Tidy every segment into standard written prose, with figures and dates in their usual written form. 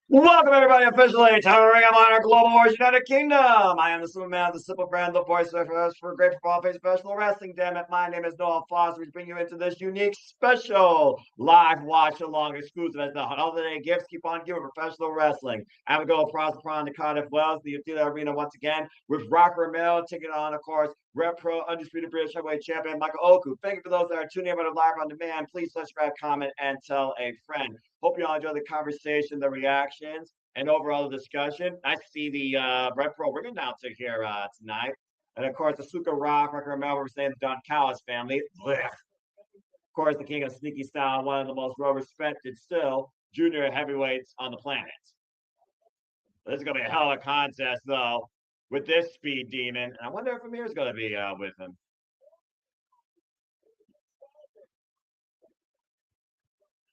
Welcome everybody officially to Ring of Honor Global Wars United Kingdom. I am the simple man, the simple friend, the voice for great football face professional wrestling. Damn it, my name is Noah Foster. We bring you into this unique, special live watch along exclusive as the holiday gifts keep on giving professional wrestling. I'm gonna go across the pond to Cardiff Wells, the Yuta Arena once again with Romero taking on, of course, Red Pro Undisputed British Heavyweight Champion Michael Oku. Thank you for those that are tuning in live on demand. Please subscribe, comment, and tell a friend. Hope you all enjoy the conversation, the reactions, and overall the discussion. Nice to see the Red Pro ring announcer here tonight. And of course, the Suka Rock, Romero, we're saying the Don Callis family. Blech. Of course, the king of sneaky style, one of the most well respected still junior heavyweights on the planet. This is going to be a hell of a contest, though, with this speed demon. And I wonder if Amir's going to be with him.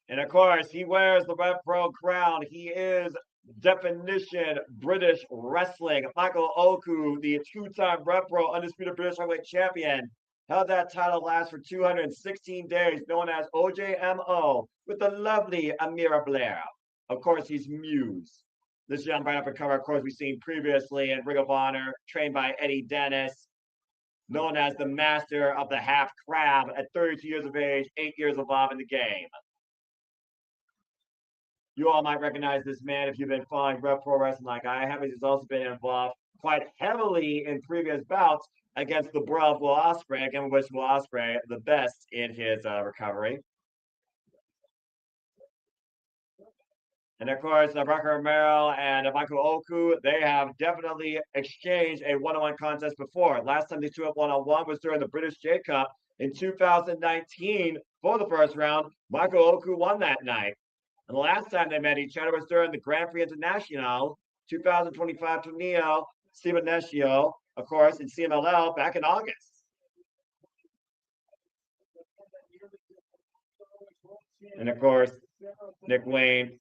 And of course, he wears the Red Pro crown. He is definition British wrestling. Michael Oku, the two-time Red Pro Undisputed British Heavyweight Champion, held that title last for 216 days, known as OJMO, with the lovely Amira Blair. Of course, he's Muse. This young right up and cover, of course, we've seen previously in Ring of Honor, trained by Eddie Dennis, known as the master of the half crab at 32 years of age, 8 years involved in the game. You all might recognize this man if you've been following Red Pro Wrestling like I have. He's also been involved quite heavily in previous bouts against the bro of Will Ospreay. Again, we wish Will Ospreay the best in his recovery. And of course, Romero and Michael Oku, they have definitely exchanged a one-on-one contest before. Last time they two up one-on-one was during the British J Cup in 2019 for the first round. Michael Oku won that night. And the last time they met each other was during the Grand Prix International 2025 Torneo Simonetio, of course, in CMLL back in August. And of course, Nick Wayne,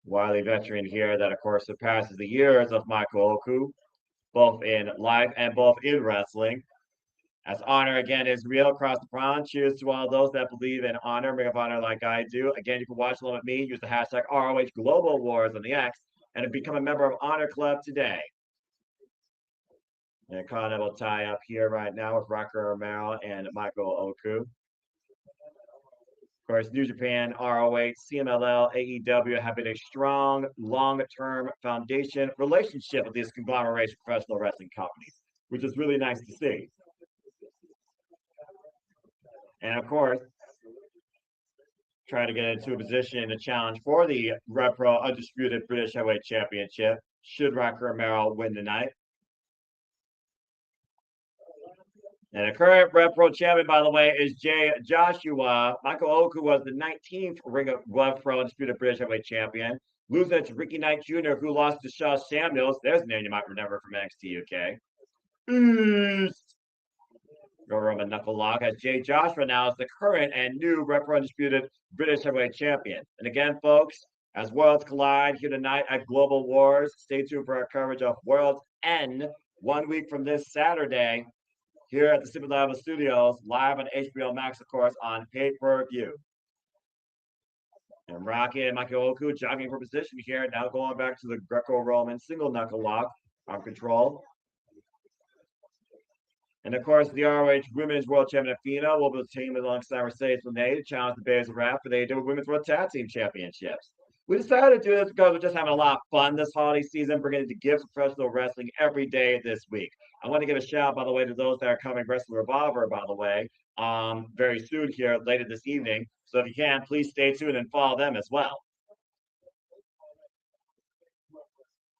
wily veteran here that, of course, surpasses the years of Michael Oku, both in life and both in wrestling. As honor again is real across the pond. Cheers to all those that believe in honor, Ring of Honor like I do. Again, you can watch along with me. Use the hashtag ROH Global Wars on the X and become a member of Honor Club today. And a continental tie up here right now with Rocker Romero and Michael Oku. Of course, New Japan, ROH, CMLL, AEW have been a strong, long-term foundation relationship with these conglomeration professional wrestling companies, which is really nice to see. And of course, try to get into a position to challenge for the Red Pro Undisputed British Heavyweight Championship should Rocker Romero win tonight. And the current Red Pro champion, by the way, is Jay Joshua. Michael Oku was the 19th Ring of Red Pro Undisputed British Heavyweight Champion, losing to Ricky Knight Jr., who lost to Shaw Samuels. There's a name you might remember from NXT UK. Go Roman Knuckle Lock as Jay Joshua now is the current and new Red Pro Undisputed British Heavyweight Champion. And again, folks, as worlds collide here tonight at Global Wars, stay tuned for our coverage of World's End 1 week from this Saturday here at the Super Level Studios, live on HBO Max, of course, on pay-per-view. And Rocky and Michael Oku jogging for position here, now going back to the Greco-Roman single knuckle lock on control. And of course, the ROH Women's World Champion Athena will be teamed alongside Mercedes Moné to challenge the Bears of Rap for the AEW Women's World Tag Team Championships. We decided to do this because we're just having a lot of fun this holiday season, bringing it to give professional wrestling every day this week. I want to give a shout out, by the way, to those that are coming Wrestling Revolver, by the way, very soon here later this evening. So if you can, please stay tuned and follow them as well.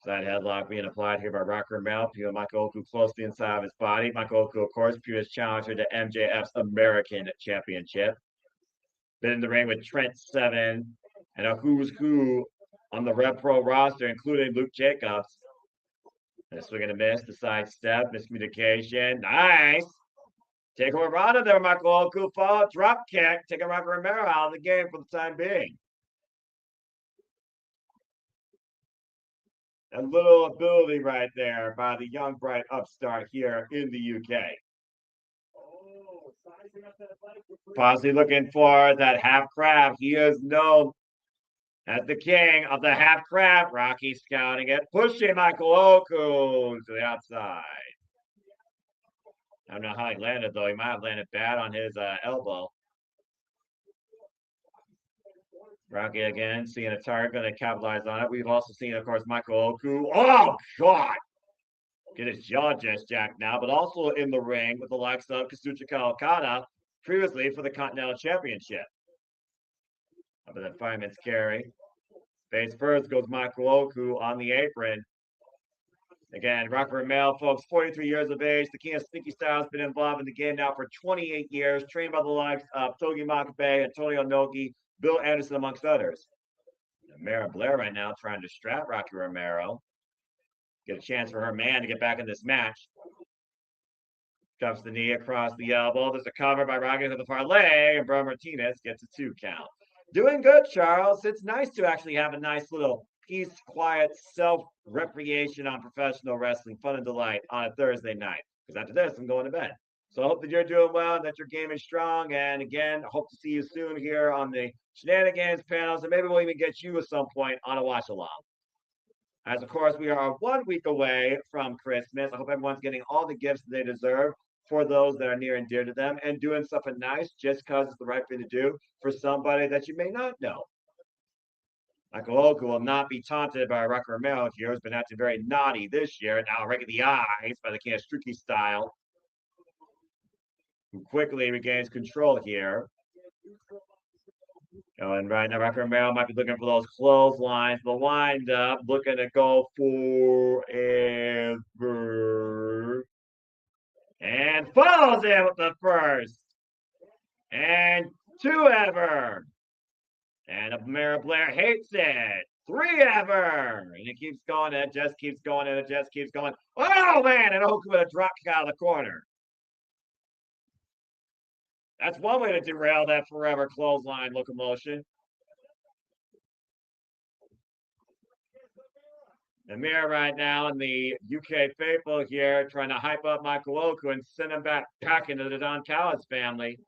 Side headlock being applied here by Rocker Mel. Michael Oku closely inside of his body. Michael Oku, of course, previous challenger to MJF's American Championship. Been in the ring with Trent Seven and a who's who on the Red Pro roster, including Luke Jacobs. And a swing and a miss, the side step, miscommunication. Nice. Take a run there, Michael Oku. Follow drop kick, taking Rocker Romero out of the game for the time being. A little ability right there by the young, bright upstart here in the UK. Possibly looking for that half crab. He is known As the king of the half crab, Rocky scouting it, pushing Michael Oku to the outside. I don't know how he landed, though. He might have landed bad on his elbow. Rocky again, seeing a target, going to capitalize on it. We've also seen, of course, Michael Oku. Oh, God! Get his jaw just jacked now, but also in the ring with the likes of Kazuchika Okada, previously for the Continental Championship. Up in the fireman's carry. Face first goes Michael Oku on the apron. Again, Rocky Romero, folks, 43 years of age. The king of sneaky style has been involved in the game now for 28 years, trained by the likes of Togi Makabe, Antonio Nogi, Bill Anderson, amongst others. Mara Blair right now trying to distract Rocky Romero. Get a chance for her man to get back in this match. Cuffs the knee across the elbow. There's a cover by Rocky to the far leg, and Bro Martinez gets a 2 count. Doing good, Charles. It's nice to actually have a nice little peace, quiet, self-recreation on professional wrestling, fun and delight on a Thursday night. Because after this, I'm going to bed. So I hope that you're doing well and that your game is strong. And again, I hope to see you soon here on the Shenanigans panels. And maybe we'll even get you at some point on a watch-along. As, of course, we are 1 week away from Christmas. I hope everyone's getting all the gifts they deserve for those that are near and dear to them and doing something nice just because it's the right thing to do for somebody that you may not know. Michael Oku will not be taunted by Rocky Romero here, who's been acting very naughty this year. Now right in the eyes by the Kanestruki style, who quickly regains control here. And right now, Rocky Romero might be looking for those clotheslines. The wind up, looking to go forever. And follows in with the first. And 2 ever. And Mara Blair hates it. 3 ever. And it keeps going, and it just keeps going, and it just keeps going. Oh, man, and Oku with a drop kick out of the corner. That's one way to derail that forever clothesline locomotion. The mirror right now in the UK faithful here trying to hype up Michael Oku and send him back into the Don Callis family.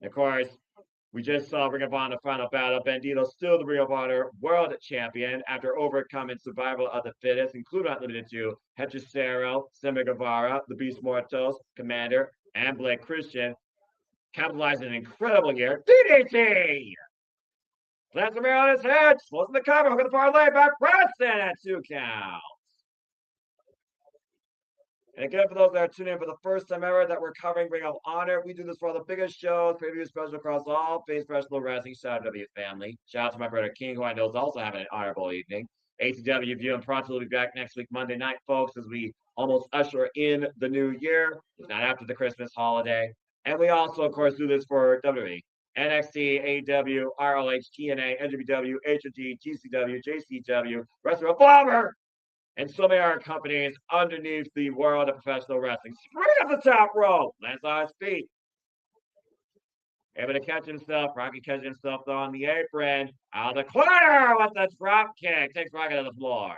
Of course, we just saw Ring of Honor final battle. Bandito still the Ring of Honor World Champion after overcoming survival of the fittest, including not limited to Hechicero, Sammy Guevara, the Beast Mortos, Commander, and Blake Christian, capitalizing an incredible year. DDT! Plants Romero on his head, closing the cover, hooking the parlay back, pressing at 2 counts. And again, for those that are tuning in for the first time ever that we're covering Ring of Honor, we do this for all the biggest shows, preview special across all phase professional wrestling. Shout out to W family. Shout out to my brother King, who I know is also having an honorable evening. ATW View and Pronto will be back next week, Monday night, folks, as we almost usher in the new year. It's not after the Christmas holiday. And we also, of course, do this for WWE. NXT, AEW, ROH, TNA, NWW, HOG, GCW, JCW, Wrestling Revolver, and so many other companies underneath the world of professional wrestling. Spring up the top rope, lands on his feet. Able to catch himself. Rocky catching himself on the apron. Out of the corner with the drop kick. Takes Rocky to the floor.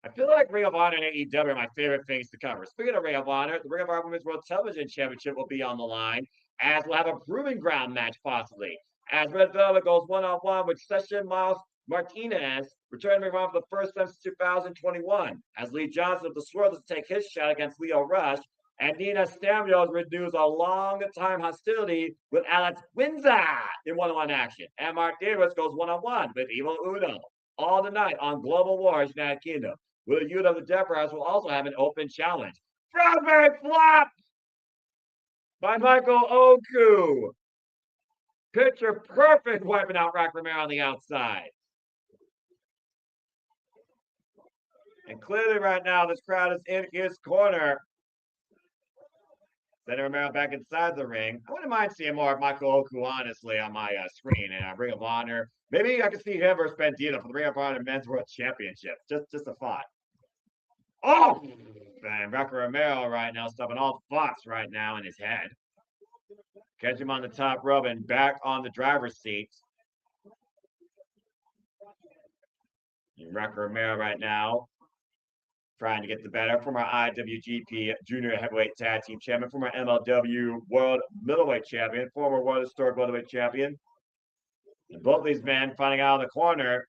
I feel like Ring of Honor and AEW are my favorite things to cover. Speaking of Ring of Honor, the Ring of Honor Women's World Television Championship will be on the line, as we'll have a proving ground match possibly. As Red Velvet goes one-on-one with Session Miles Martinez, returning Ring of Honor for the first time since 2021. As Lee Johnson of the Swirlers take his shot against Lio Rush, and Nina Stamios renews a long-time hostility with Alex Windsor in one-on-one action. And Mark Davis goes one-on-one with Evil Uno all tonight on Global Wars United Kingdom. Will Yuta of the Death Rise will also have an open challenge. Frogberry flop by Michael Oku. Picture perfect wiping out Rocky Romero on the outside. And clearly right now, this crowd is in his corner. Sending Romero back inside the ring. I wouldn't mind seeing more of Michael Oku, honestly, on my screen in Ring of Honor. Maybe I could see him versus Bandito for the Ring of Honor Men's World Championship. Just a thought. Oh! And Rocky Romero right now stopping all thoughts right now in his head. Catch him on the top rope and back on the driver's seat. And Rocky Romero right now trying to get the better. Former IWGP Junior Heavyweight Tag Team Champion, former MLW World Middleweight Champion, former World Historic Welterweight Champion. And both these men finding out of the corner.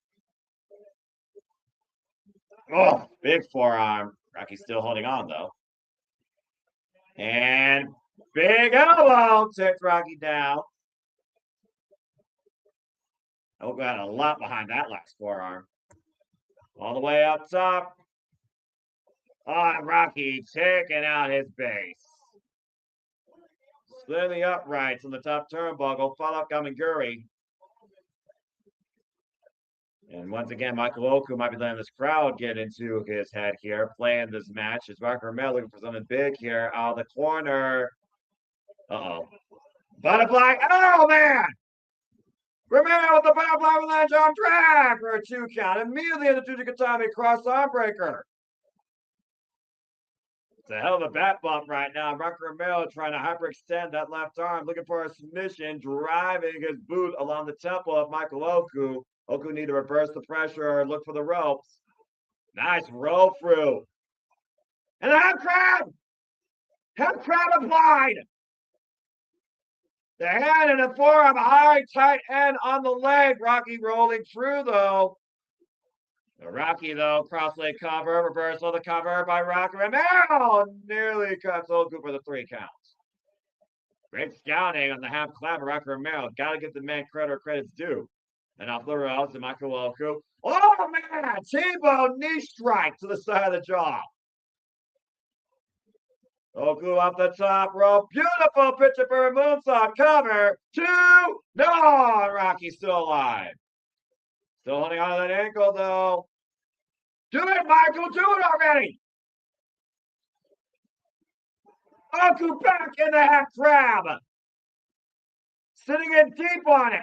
Oh, big forearm. Rocky's still holding on, though. And big elbow takes Rocky down. Oh, got a lot behind that last forearm. All the way up top. Oh, Rocky taking out his base. Spin the uprights on the top turnbuckle. Follow up Gamaguri. And once again, Michael Oku might be letting this crowd get into his head here, playing this match. As Romero looking for something big here out of the corner. Uh-oh. Butterfly. Oh, man! Romero with the butterfly with lunge arm drag for a 2 count. Immediately into Tujigatami cross arm breaker. It's a hell of a bat bump right now. Rocky Romero trying to hyperextend that left arm, looking for a submission, driving his boot along the temple of Michael Oku. Oku need to reverse the pressure or look for the ropes. Nice roll through. And the half crab! Half crab applied! The hand and the forearm, high, tight end on the leg. Rocky rolling through, though. Rocky, though, cross leg cover, reversal of the cover by Rocky Romero. Nearly cuts Oku for the 3 counts. Great scouting on the half clap of Rocky Romero. Got to give the man credit where credit's due. And off the rails to Michael Oku. Oh, man! T-bone knee strike to the side of the jaw. Oku off the top rope. Beautiful picture for a moonsault cover. 2. No! Rocky's still alive. Still holding on to that ankle, though. Do it, Michael! Do it already! Oku back in the half crab. Sitting in deep on it.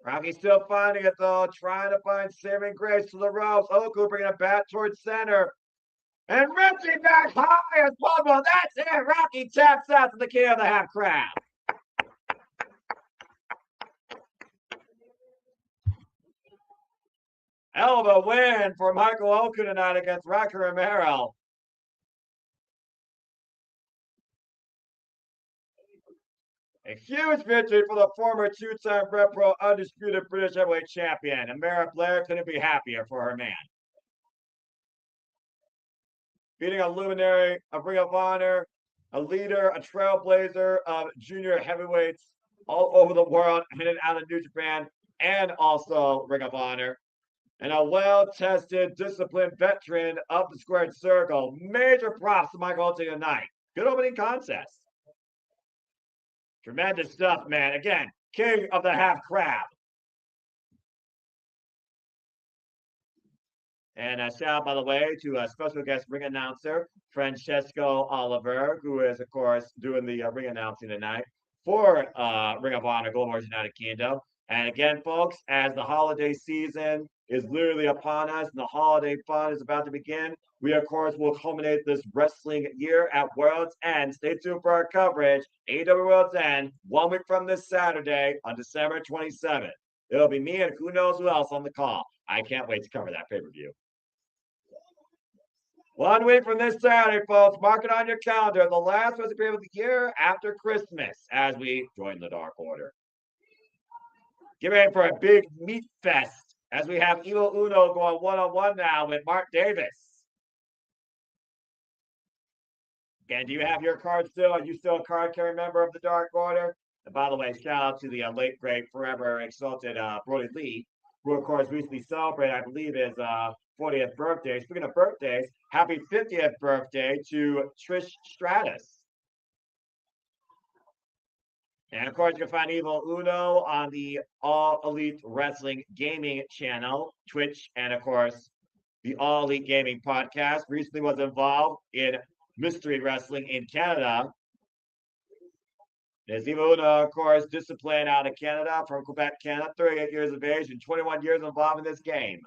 Rocky still finding it, though. Trying to find saving grace to the ropes. Oku bringing it back towards center. And wrenching back high as possible. That's it. Rocky taps out to the king of the half crab. Hell of a win for Michael Oku tonight against Rocky Romero. A huge victory for the former 2-time Red Pro Undisputed British Heavyweight Champion. And Mara Blair couldn't be happier for her man. Beating a luminary, a Ring of Honor, a leader, a trailblazer of junior heavyweights all over the world, in and out of New Japan, and also Ring of Honor. And a well-tested, disciplined veteran of the squared circle. Major props to Michael Oku tonight. Good opening contest. Tremendous stuff, man. Again, king of the half crab. And a shout out, by the way, to a special guest ring announcer, Francesco Oliver, who is, of course, doing the ring announcing tonight for Ring of Honor Global Wars United Kingdom. And again, folks, as the holiday season is literally upon us and the holiday fun is about to begin, we, of course, will culminate this wrestling year at World's End. Stay tuned for our coverage. AEW World's End, 1 week from this Saturday on December 27th. It'll be me and who knows who else on the call. I can't wait to cover that pay-per-view. 1 week from this Saturday, folks. Mark it on your calendar. The last wrestling pay of the year after Christmas as we join the Dark Order. Get ready for a big meat fest as we have Evil Uno going one-on-one now with Mark Davis. Again, do you have your card still? Are you still a card-carrying member of the Dark Order? And by the way, shout out to the late, great, forever exalted Brody Lee, who, of course, recently celebrated, I believe, his 40th birthday. Speaking of birthdays, happy 50th birthday to Trish Stratus. And, of course, you can find Evil Uno on the All Elite Wrestling Gaming channel, Twitch, and, of course, the All Elite Gaming podcast. Recently was involved in Mystery Wrestling in Canada. There's Evil Uno, of course, disciplined out of Canada, from Quebec, Canada, 38 years of age and 21 years involved in this game.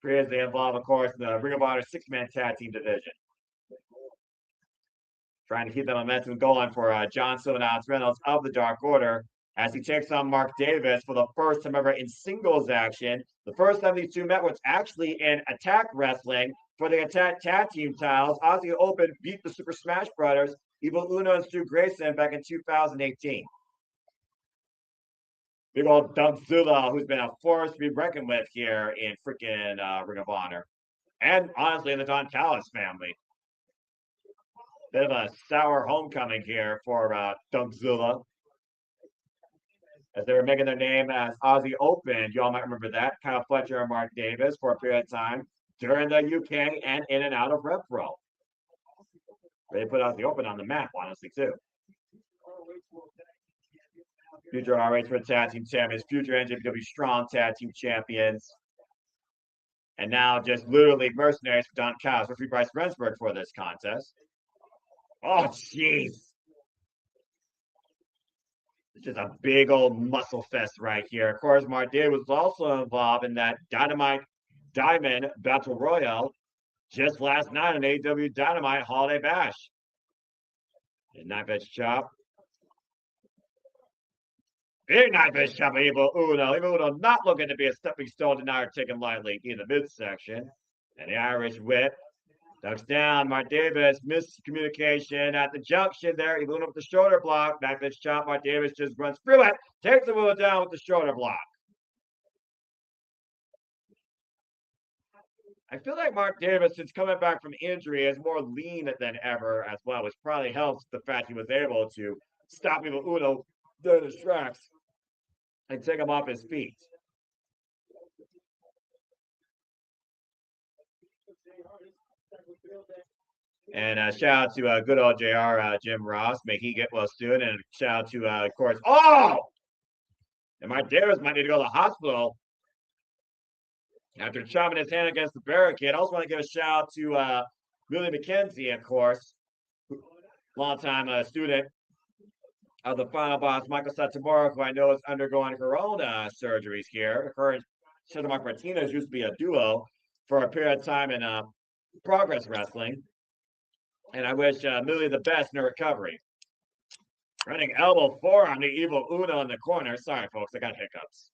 Previously involved, of course, in the Ring of Honor 6-man tag team division. Trying to keep the momentum going for John Silver and Alex Reynolds of the Dark Order as he takes on Mark Davis for the first time ever in singles action. The first time these two met was actually in Attack Wrestling for the Attack Tag Team titles. Aussie Open beat the Super Smash Brothers. Evil Uno and Stu Grayson back in 2018. Big old Dougzilla, who's been a force to be reckoned with here in freaking Ring of Honor. And honestly, the Don Callis family. Bit of a sour homecoming here for Dougzilla. As they were making their name as Aussie Open, you all might remember that. Kyle Fletcher and Mark Davis for a period of time during the UK and in and out of Rev Pro. They put Aussie Open on the map, honestly, too. Future ROH for Tag Team Champions, future NJPW Strong Tag Team Champions. And now just literally mercenaries for Don Callis, referee Bryce Rensburg for this contest. Oh, jeez. It's just a big old muscle fest right here. Of course, Mark Davis was also involved in that Dynamite Diamond Battle Royale just last night on AEW Dynamite Holiday Bash. And knife edge chop. Big knife edge chop, Evil Uno. Evil Uno not looking to be a stepping stone to not taken lightly in the midsection. And the Irish whip. Ducks down. Mark Davis miscommunication at the junction there. Evil Uno with the shoulder block. Knife edge chop. Mark Davis just runs through it. Takes the Uno down with the shoulder block. I feel like Mark Davis, since coming back from injury, is more lean than ever as well, which probably helps the fact he was able to stop Evil Uno dead in his tracks and take him off his feet. And shout out to good old JR, Jim Ross. May he get well soon. And shout out to, of course, oh! And Mark Davis might need to go to the hospital after chopping his hand against the barricade. I also want to give a shout out to Willie McKenzie, of course, longtime student of the final boss, Michael Satomura, who I know is undergoing her own surgeries here. Her and Mark Martina used to be a duo for a period of time in Progress Wrestling. And I wish Millie the best in her recovery. Running elbow forearm to Evil Uno in the corner. Sorry, folks, I got hiccups.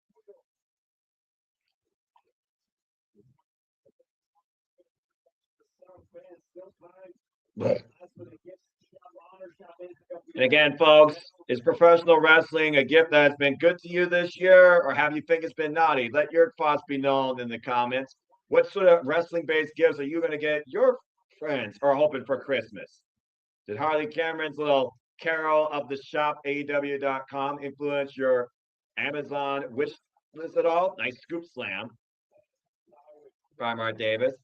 And again, folks, is professional wrestling a gift that has been good to you this year, or have you think it's been naughty? Let your thoughts be known in the comments. What sort of wrestling-based gifts are you going to get your friends or hoping for Christmas? Did Harley Cameron's little Carol of the Shop, AEW.com, influence your Amazon wish list at all? Nice scoop slam by Mark Davis.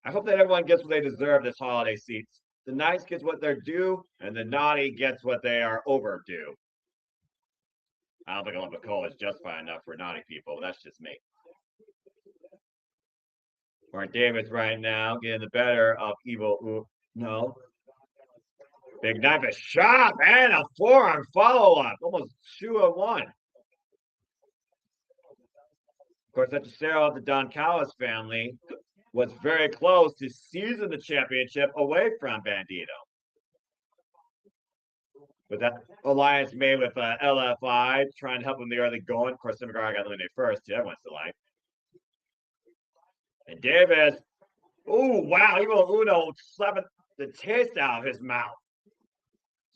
I hope that everyone gets what they deserve this holiday season. The nice gets what they're due, and the naughty gets what they are overdue. I don't think Olympic Cole is justified enough for naughty people. That's just me. Mark Davis right now getting the better of Evil Uno. Big knife, a shot, and a forearm follow-up. Almost 2-1. Of course, that's the sale of the Don Callis family. Was very close to seizing the championship away from Bandito. With that alliance made with LFI, trying to help them the early going. Of course, Tim McGraw got eliminated first, too. Everyone's delight. And Davis, oh, wow, Evil Uno slapping the taste out of his mouth.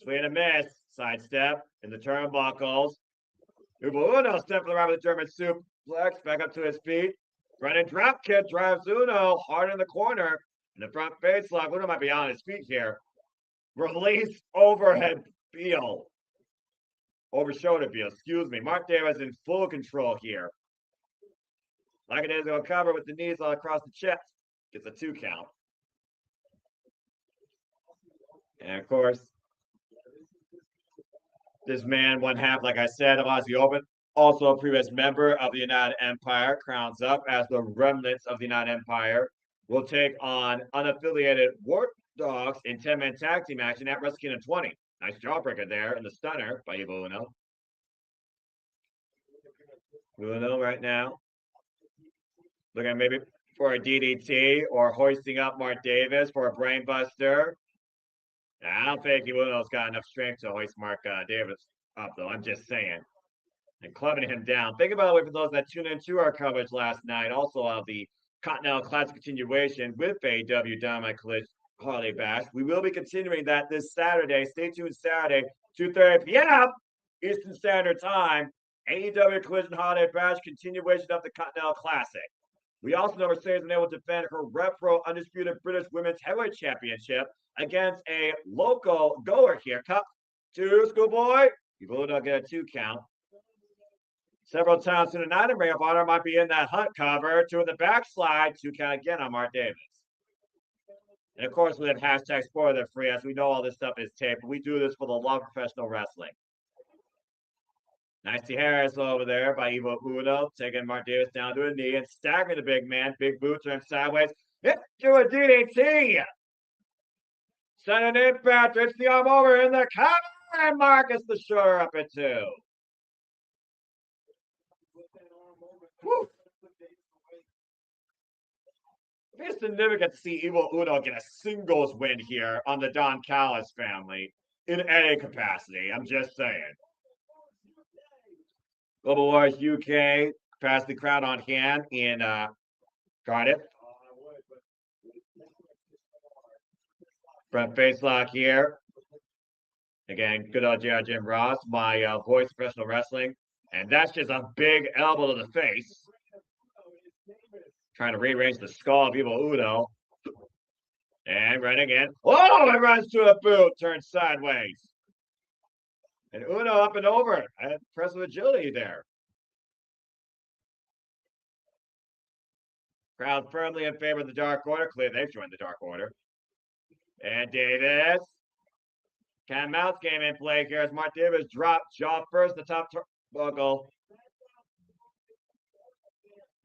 Swing and a miss, sidestep in the turnbuckles. Evil Uno stepping around with the German suplex, back up to his feet. Running drop kick drives Uno hard in the corner. In the front face lock. Uno might be on his feet here. Release overhead heel. Over shoulder heel, excuse me. Mark Davis in full control here. Like it is, going to cover with the knees all across the chest. Gets a 2 count. And of course, this man, one half, like I said, of Aussie Open. Also a previous member of the United Empire, crowns up as the remnants of the United Empire will take on unaffiliated War Dogs in 10-man tag team action at Wrestle Kingdom 20. Nice jawbreaker there in the stunner by Evil Uno. Uno right now. Looking maybe for a DDT or hoisting up Mark Davis for a brainbuster. I don't think Evil Uno's got enough strength to hoist Mark Davis up, though. I'm just saying. And clubbing him down. Think about it for those that tuned into our coverage last night, also of the Continental Classic continuation with AEW Dynamite Collision Holiday Bash. We will be continuing that this Saturday. Stay tuned Saturday, 2:30 p.m. Eastern Standard Time. AEW Collision Holiday Bash, continuation of the Continental Classic. We also know Mercedes been able to defend her Repro Undisputed British Women's Heavyweight Championship against a local goer here. Cup 2, Schoolboy. You will not get a 2 count. Several times in the night, and Ring of Honor might be in that Hunt cover. 2 in the backslide. 2 count again on Mark Davis. And of course, we have hashtag spoiler free, as we know all this stuff is taped. But we do this for the love of professional wrestling. Nice to Harris over there by Evil Uno, taking Mark Davis down to a knee and staggering the big man. Big boot turns sideways. Into a DDT. Sending impact. It's the arm over in the cover. And Marcus the Shore up at 2. Woo. It's significant to see Evil Uno get a singles win here on the Don Callis family in any capacity. I'm just saying. Global Wars UK pass the crowd on hand in Cardiff. Front face lock here. Again, good old JR Jim Ross, my voice of professional wrestling. And that's just a big elbow to the face. Trying to rearrange the skull of Evil Uno. And running in. Oh, it runs to a boot, turns sideways. And Uno up and over. Impressive agility there. Crowd firmly in favor of the Dark Order. Clearly, they've joined the Dark Order. And Davis. Cat Mouse game in play here as Mark Davis dropped jaw first, the top buckle.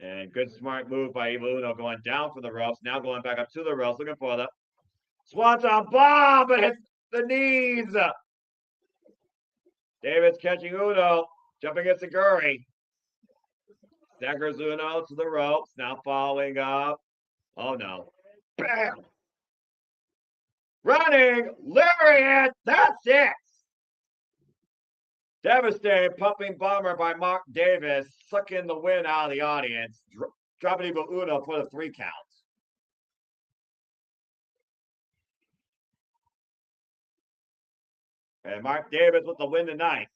And good smart move by Evil Uno going down for the ropes. Now going back up to the ropes, looking for the Swanton bomb, but hits the knees. Davis catching Uno, jumping at Seguri. Staggers Uno to the ropes, now following up. Oh no. Bam! Running, lariat, that's it. Devastating pumping bomber by Mark Davis, sucking the wind out of the audience, dropping Evil Uno for the 3 counts. And Mark Davis with the win tonight.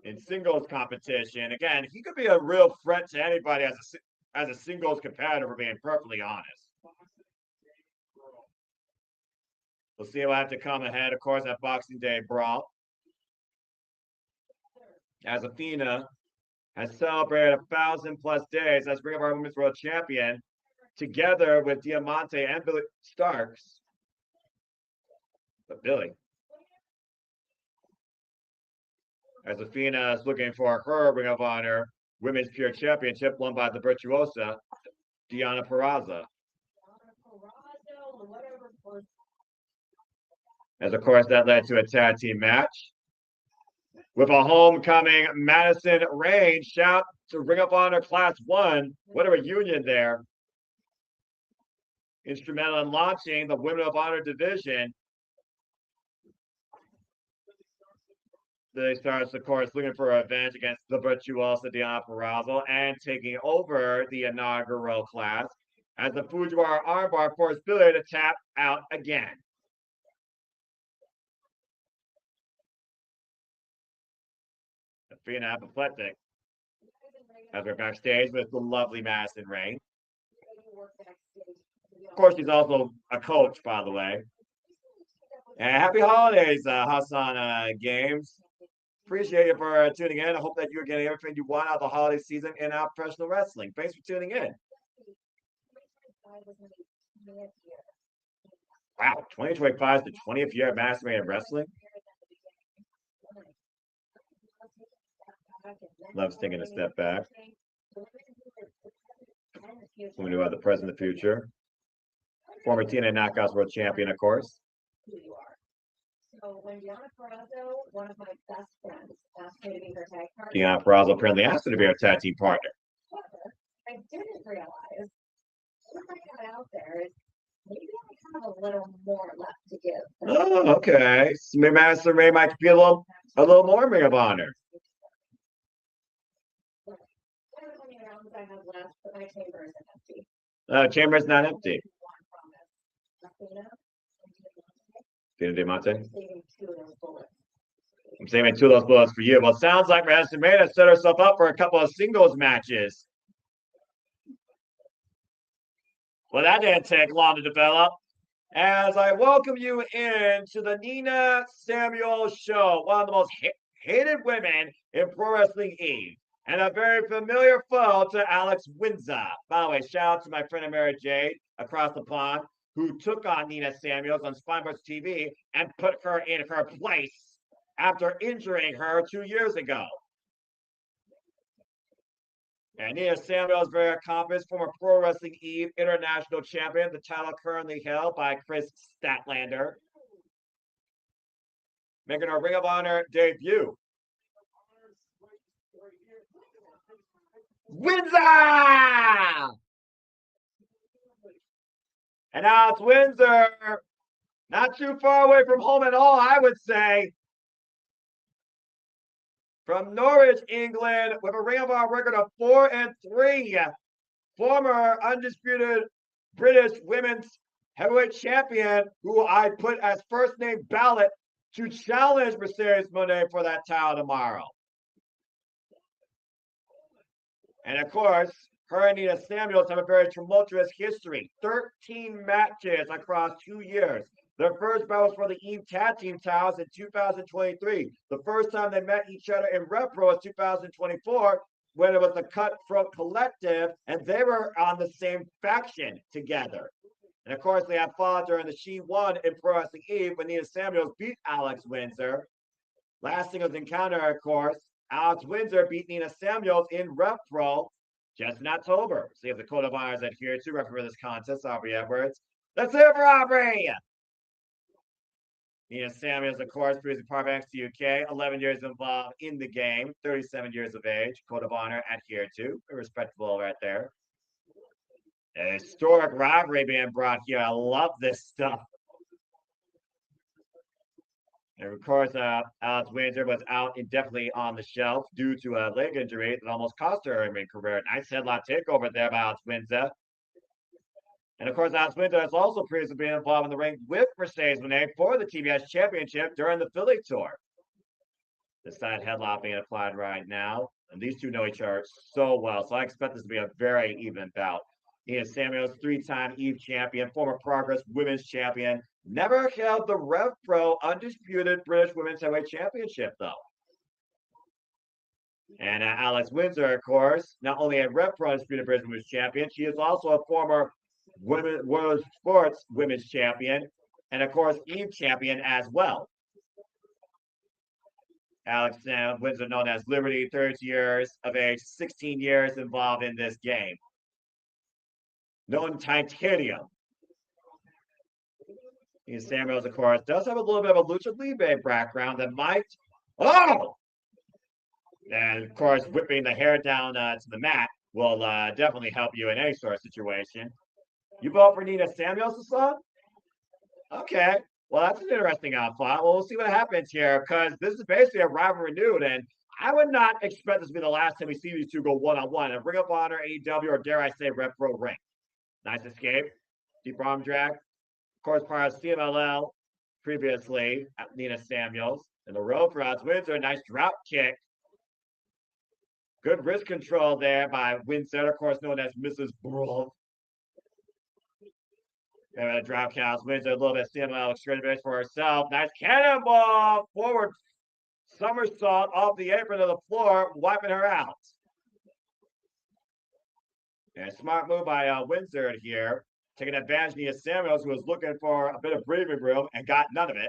In singles competition. Again, he could be a real threat to anybody as a singles competitor, being perfectly honest. We'll see what have to come ahead, of course, that Boxing Day brawl. As Athena has celebrated 1,000+ days as Ring of Honor Women's World Champion, together with Diamante and Billy Starks. But Billy, as Athena is looking for her Ring of Honor Women's Pure Championship, won by the virtuosa Diana Peraza. As of course that led to a tag team match. With a homecoming Madison Rain, shout to Ring of Honor Class 1. What a reunion there. Instrumental in launching the Women of Honor division. They starts, of course, looking for revenge against the virtuosa Diana Peraza and taking over the inaugural class as the Fujiwara armbar forced Billy to tap out again. Athena apoplectic as we're backstage with the lovely Madison Rain. Of course, she's also a coach, by the way. And happy holidays, Hassan Games. Appreciate you for tuning in. I hope that you're getting everything you want out of the holiday season in our professional wrestling. Thanks for tuning in. Wow, 2025 is the 20th year of Masturbated Wrestling. Love's taking a step back. We knew about the present and the future. Former TNA Knockouts World Champion, of course. So when Diana Peraza, one of my best friends, asked me to be her tag partner. Diana Peraza apparently asked her to be her tag team partner. However, I didn't realize once I got out there, maybe I have a little more left to give. Oh, okay. So maybe Madison Rain might be a little more Ring of Honor. I have how many rounds I have left, but my chamber isn't empty. Chamber's not empty. Tina Diamante. I'm saving 2 of those bullets. I'm saving 2 of those bullets for you. Well, it sounds like Madison May has set herself up for a couple of singles matches. Well, that didn't take long to develop. As I welcome you in to the Nina Samuels Show, one of the most hated women in Pro Wrestling Eve, and a very familiar foe to Alex Windsor. By the way, shout out to my friend Mary Jade across the pond, who took on Nina Samuels on Spinebush TV and put her in her place after injuring her 2 years ago. And Nina Samuels, very accomplished, former Pro Wrestling Eve International Champion, the title currently held by Chris Statlander. Making her Ring of Honor debut. Windsor! And now it's Windsor. Not too far away from home at all, I would say. From Norwich, England, with a Ring of Honor record of 4-3. Former undisputed British women's heavyweight champion, who I put as first name ballot to challenge Mercedes Moné for that title tomorrow. And of course, her and Nina Samuels have a very tumultuous history. 13 matches across 2 years. Their first battle was for the Eve Tag Team titles in 2023. The first time they met each other in Rev Pro was 2024, when it was the Cutthroat Collective, and they were on the same faction together. And of course, they had fought during the She Won in Pro Wrestling Eve when Nina Samuels beat Alex Windsor. Last singles encounter, of course, Alex Windsor beat Nina Samuels in Rev Pro just in October. See if the Code of Honor is adhered to. Referee for this contest, Aubrey Edwards. Let's hear it for Aubrey! Nina Samuels, of course, previously part of NXT UK, 11 years involved in the game, 37 years of age, Code of Honor adhered to. Respectable right there. A historic rivalry being brought here. I love this stuff. And of course, Alex Windsor was out indefinitely on the shelf due to a leg injury that almost cost her a career. Nice headlock takeover there by Alex Windsor. And of course, Alex Windsor has also previously been involved in the ring with Mercedes Moné for the TBS Championship during the Philly tour. The side headlock being applied right now. And these two know each other so well. So I expect this to be a very even bout. Nina Samuels, 3-time Eve champion, former Progress Women's champion. Never held the Rev Pro Undisputed British Women's Heavyweight Championship, though. And Alex Windsor, of course, not only a Rev Pro Undisputed British Women's champion, she is also a former World Sports Women's champion, and of course, Eve champion as well. Alex Windsor, known as Liberty, 30 years of age, 16 years involved in this game. Known Titanium. Nina Samuels, of course, does have a little bit of a Lucha Libre background that might. Oh! And of course, whipping the hair down to the mat will definitely help you in any sort of situation. You vote for Nina Samuels, son? Okay. Well, that's an interesting plot. Well, we'll see what happens here, because this is basically a rivalry renewed, and I would not expect this to be the last time we see these two go one-on-one. And Ring of Honor, AEW, or dare I say, Rev Pro ring. Nice escape. Deep arm drag. Of course, part of CMLL previously, Nina Samuels. In the row for Alex Windsor, nice drop kick. Good wrist control there by Windsor, of course, known as Mrs. Brawl. And a drop count. Windsor, a little bit of CML extreme base for herself. Nice cannonball. Forward somersault off the apron of the floor, wiping her out. And a smart move by Windsor here, taking advantage of Nina Samuels, who was looking for a bit of breathing room and got none of it.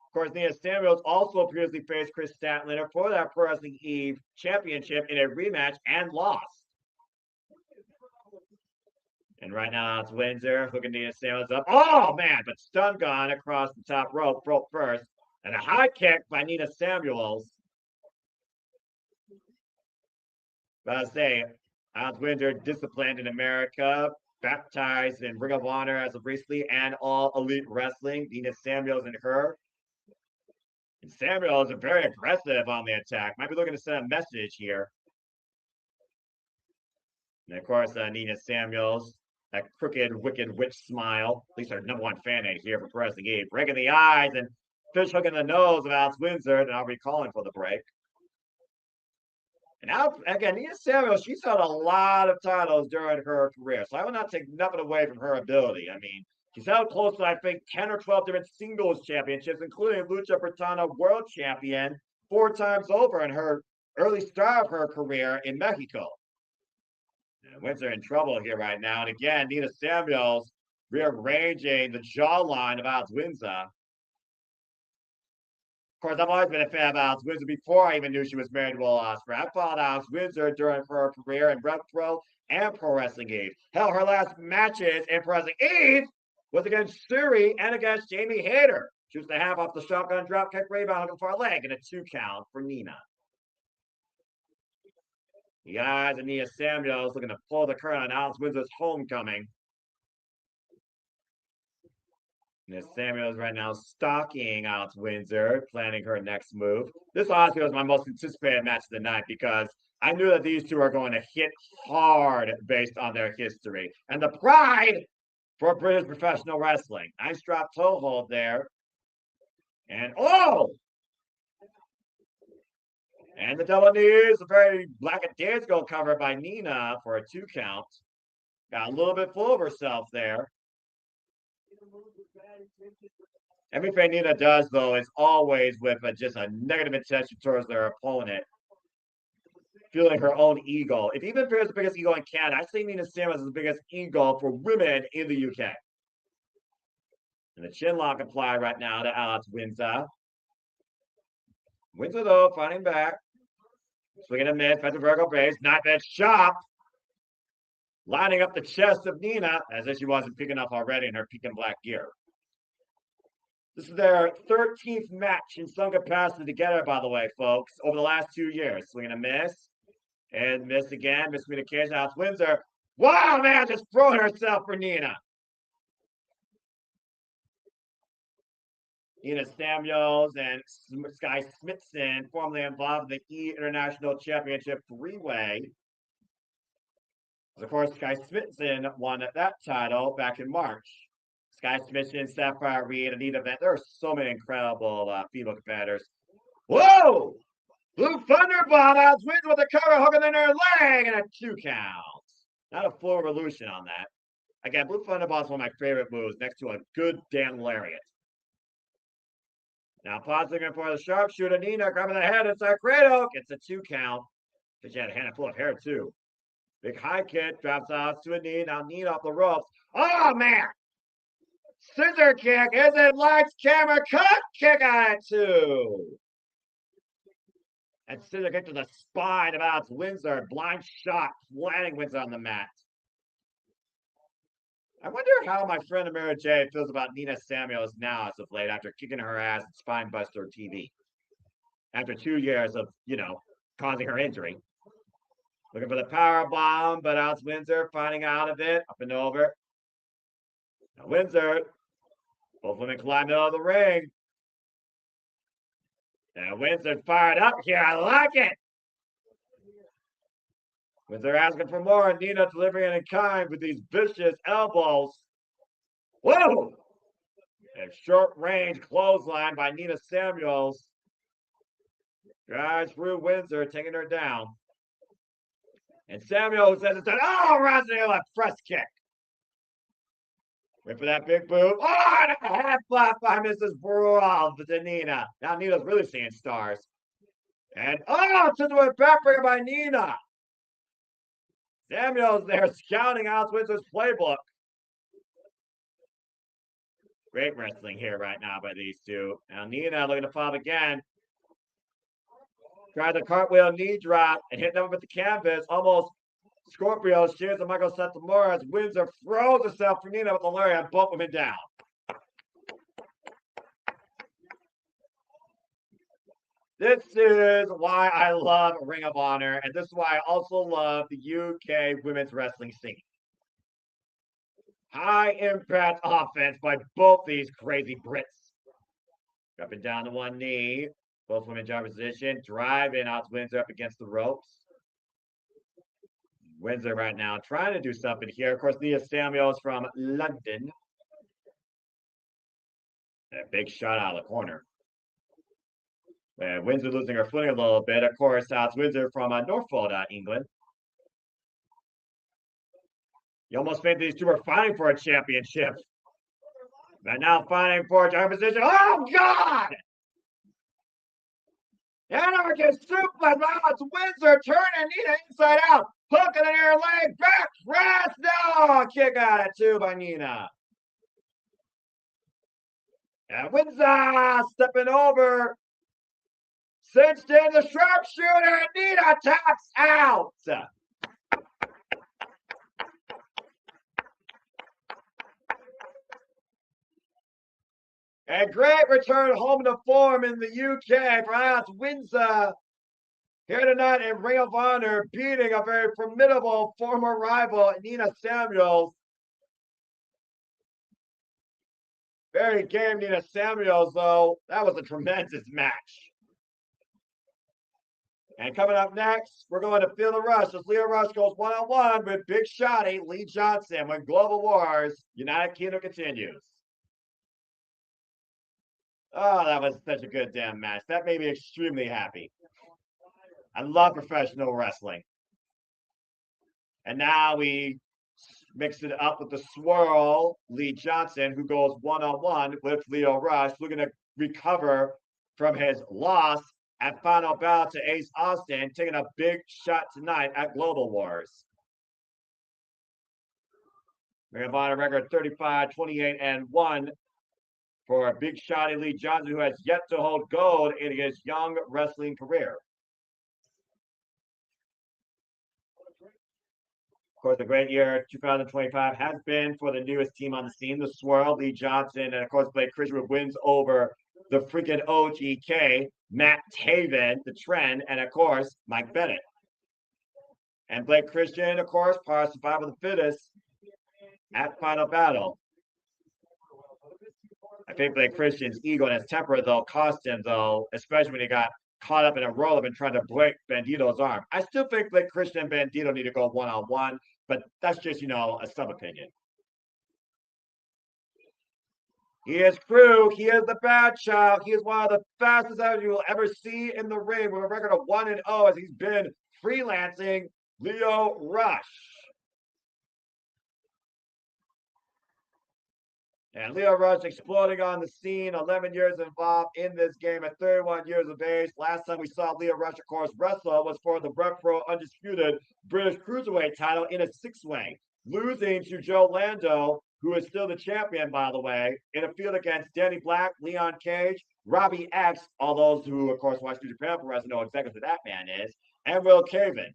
Of course, Nina Samuels also previously faced Chris Statlander for that Pro Wrestling Eve Championship in a rematch and lost. And right now it's Windsor hooking Nina Samuels up. Oh, man, but stun gun across the top rope first. And a high kick by Nina Samuels. But I say, Alex Windsor, disciplined in America, baptized in Ring of Honor as of recently, and All Elite Wrestling. Nina Samuels and her. And Samuels are very aggressive on the attack. Might be looking to send a message here. And of course, Nina Samuels That crooked, wicked witch smile. At least our #1 fan aid here for Pressing Eve. Breaking the eyes and fish hooking the nose of Alex Windsor. And I'll be calling for the break. And now, again, Nia Samuels, she's held a lot of titles during her career. So I will not take nothing away from her ability. I mean, she's held close to, I think, 10 or 12 different singles championships, including Lucha Britana World Champion 4 times over in her early start of her career in Mexico. And Windsor in trouble here right now. And again, Nina Samuels rearranging the jawline of Alex Windsor. Of course, I've always been a fan of Alex Windsor before I even knew she was married to Will Ospreay. I followed Alex Windsor during her career in Rev Pro and Pro Wrestling Eve. Hell, her last matches in Pro Wrestling Eve was against Suri and against Jamie Hayter. She was the half off the shotgun dropkick rebound looking for a leg and a 2 count for Nina. The eyes of Nia Samuels looking to pull the curtain on Alex Windsor's homecoming. Nia Samuels right now stalking Alex Windsor, planning her next move. This honestly was my most anticipated match of the night because I knew that these two are going to hit hard based on their history and the pride for British professional wrestling. Nice drop toe hold there. And and the double knees, a very lackadaisical cover by Nina for a 2 count. Got a little bit full of herself there. Everything Nina does, though, is always with just a negative intention towards their opponent. Feeling her own ego. If even appears the biggest ego in Canada, I see Nina Samuels as the biggest ego for women in the UK. And the chin lock applied right now to Alex Windsor. Windsor, though, fighting back. Swinging a mid, fetching vertical base, not that chop. Lining up the chest of Nina, as if she wasn't picking up already in her pink and black gear. This is their 13th match in some capacity together, by the way, folks, over the last 2 years. Swinging a miss, and miss again, miscommunication. Alex Windsor. Wow, man, just throwing herself for Nina. Nina Samuels and Sky Smithson, formerly involved in the E International Championship 3-way. Of course, Sky Smithson won that title back in March. Sky Smithson, Sapphire Reed, Anita Event. There are so many incredible female competitors. Whoa! Blue Thunderbomb Alex Windsor with the cover, hooking in her leg, and a 2 count. Not a full revolution on that. Again, Blue Thunderbomb is one of my favorite moves, next to a good damn lariat. Now pausing for the sharpshooter, Nina grabbing the head inside Cradle, gets a 2 count. But she had a handful of hair too. Big high kick, drops out to a knee. Now Nina off the ropes. Oh man! Scissor kick, is it lights, camera, cut? Kick on it too. And scissor kick to the spine of Alex Windsor. Blind shot, landing Windsor on the mat. I wonder how my friend Romero J feels about Nina Samuels now as of late after kicking her ass at Spinebuster TV. After 2 years of, causing her injury. Looking for the power bomb, but Alex Windsor finding out of it, up and over. Now Windsor, both women climb middle of the ring. And Windsor fired up here. I like it. Windsor asking for more. Nina delivering in kind with these vicious elbows. Whoa! A short range clothesline by Nina Samuels. Drives through Windsor, taking her down. And Samuels says it's done. Oh, rising left press kick. Wait for that big boot. Oh, and a half flap by Mrs. Brawl to Nina. Now Nina's really seeing stars. And to the backbreaker by Nina. Samuels there scouting out Windsor's playbook. Great wrestling here right now by these two. Now Nina looking to follow again. Tries a cartwheel knee drop and hit them with the canvas. Almost Scorpio shears to Michael Satomura as Windsor throws herself for Nina with the lariat and both women down. This is why I love Ring of Honor, and this is why I also love the UK women's wrestling scene. High impact offense by both these crazy Brits. Dropping down to one knee. Both women in position. Driving out Windsor up against the ropes. Windsor right now trying to do something here. Of course, Nia Samuels from London. A big shot out of the corner. Windsor losing her footing a little bit. Of course, it's Windsor from Norfolk, England. You almost think these two are fighting for a championship. But now fighting for a giant position. Oh, God! Anarchist suplex. Wow, it's Windsor turning Nina inside out. Hook in the air leg. Back press. No! Kick out at two by Nina. And Windsor stepping over. Cinched in the sharpshooter. Nina taps out. A great return home to form in the UK for us. Windsor here tonight in Ring of Honor, beating a very formidable former rival, Nina Samuels. Very game, Nina Samuels, though. That was a tremendous match. And coming up next, we're going to Feel the Rush as Lio Rush goes one-on-one with Big Shotty Lee Johnson when Global Wars United Kingdom continues. Oh, that was such a good damn match. That made me extremely happy. I love professional wrestling. And now we mix it up with the Swirl, Lee Johnson, who goes one-on-one with Lio Rush, looking to recover from his loss at Final Bout to Ace Austin, taking a big shot tonight at Global Wars. Ring of Honor record 35-28-1 for Big Shotty Lee Johnson, who has yet to hold gold in his young wrestling career. Of course, the great year 2025 has been for the newest team on the scene, the Swirl, Lee Johnson, and of course, Blake Christian wins over the freaking OGK, Matt Taven, the Trend, and of course, Mike Bennett. And Blake Christian, of course, part of Survival of the Fittest at Final Battle. I think Blake Christian's ego and his temper, though, cost him, though, especially when he got caught up in a roll-up and trying to break Bandito's arm. I still think Blake Christian and Bandito need to go one-on-one, but that's just, a sub-opinion. He is Crew. He is the bad child. He is one of the fastest athletes you will ever see in the ring with a record of 1-0 as he's been freelancing Lio Rush. And Lio Rush exploding on the scene, 11 years involved in this game at 31 years of age. Last time we saw Lio Rush, of course, wrestle was for the RevPro Undisputed British Cruiserweight title in a six-way, losing to Joe Lando, who is still the champion, by the way, in a field against Danny Black, Leon Cage, Robbie X, all those who, of course, watch New Japan Pro Wrestling know exactly who that man is, and Will Caven.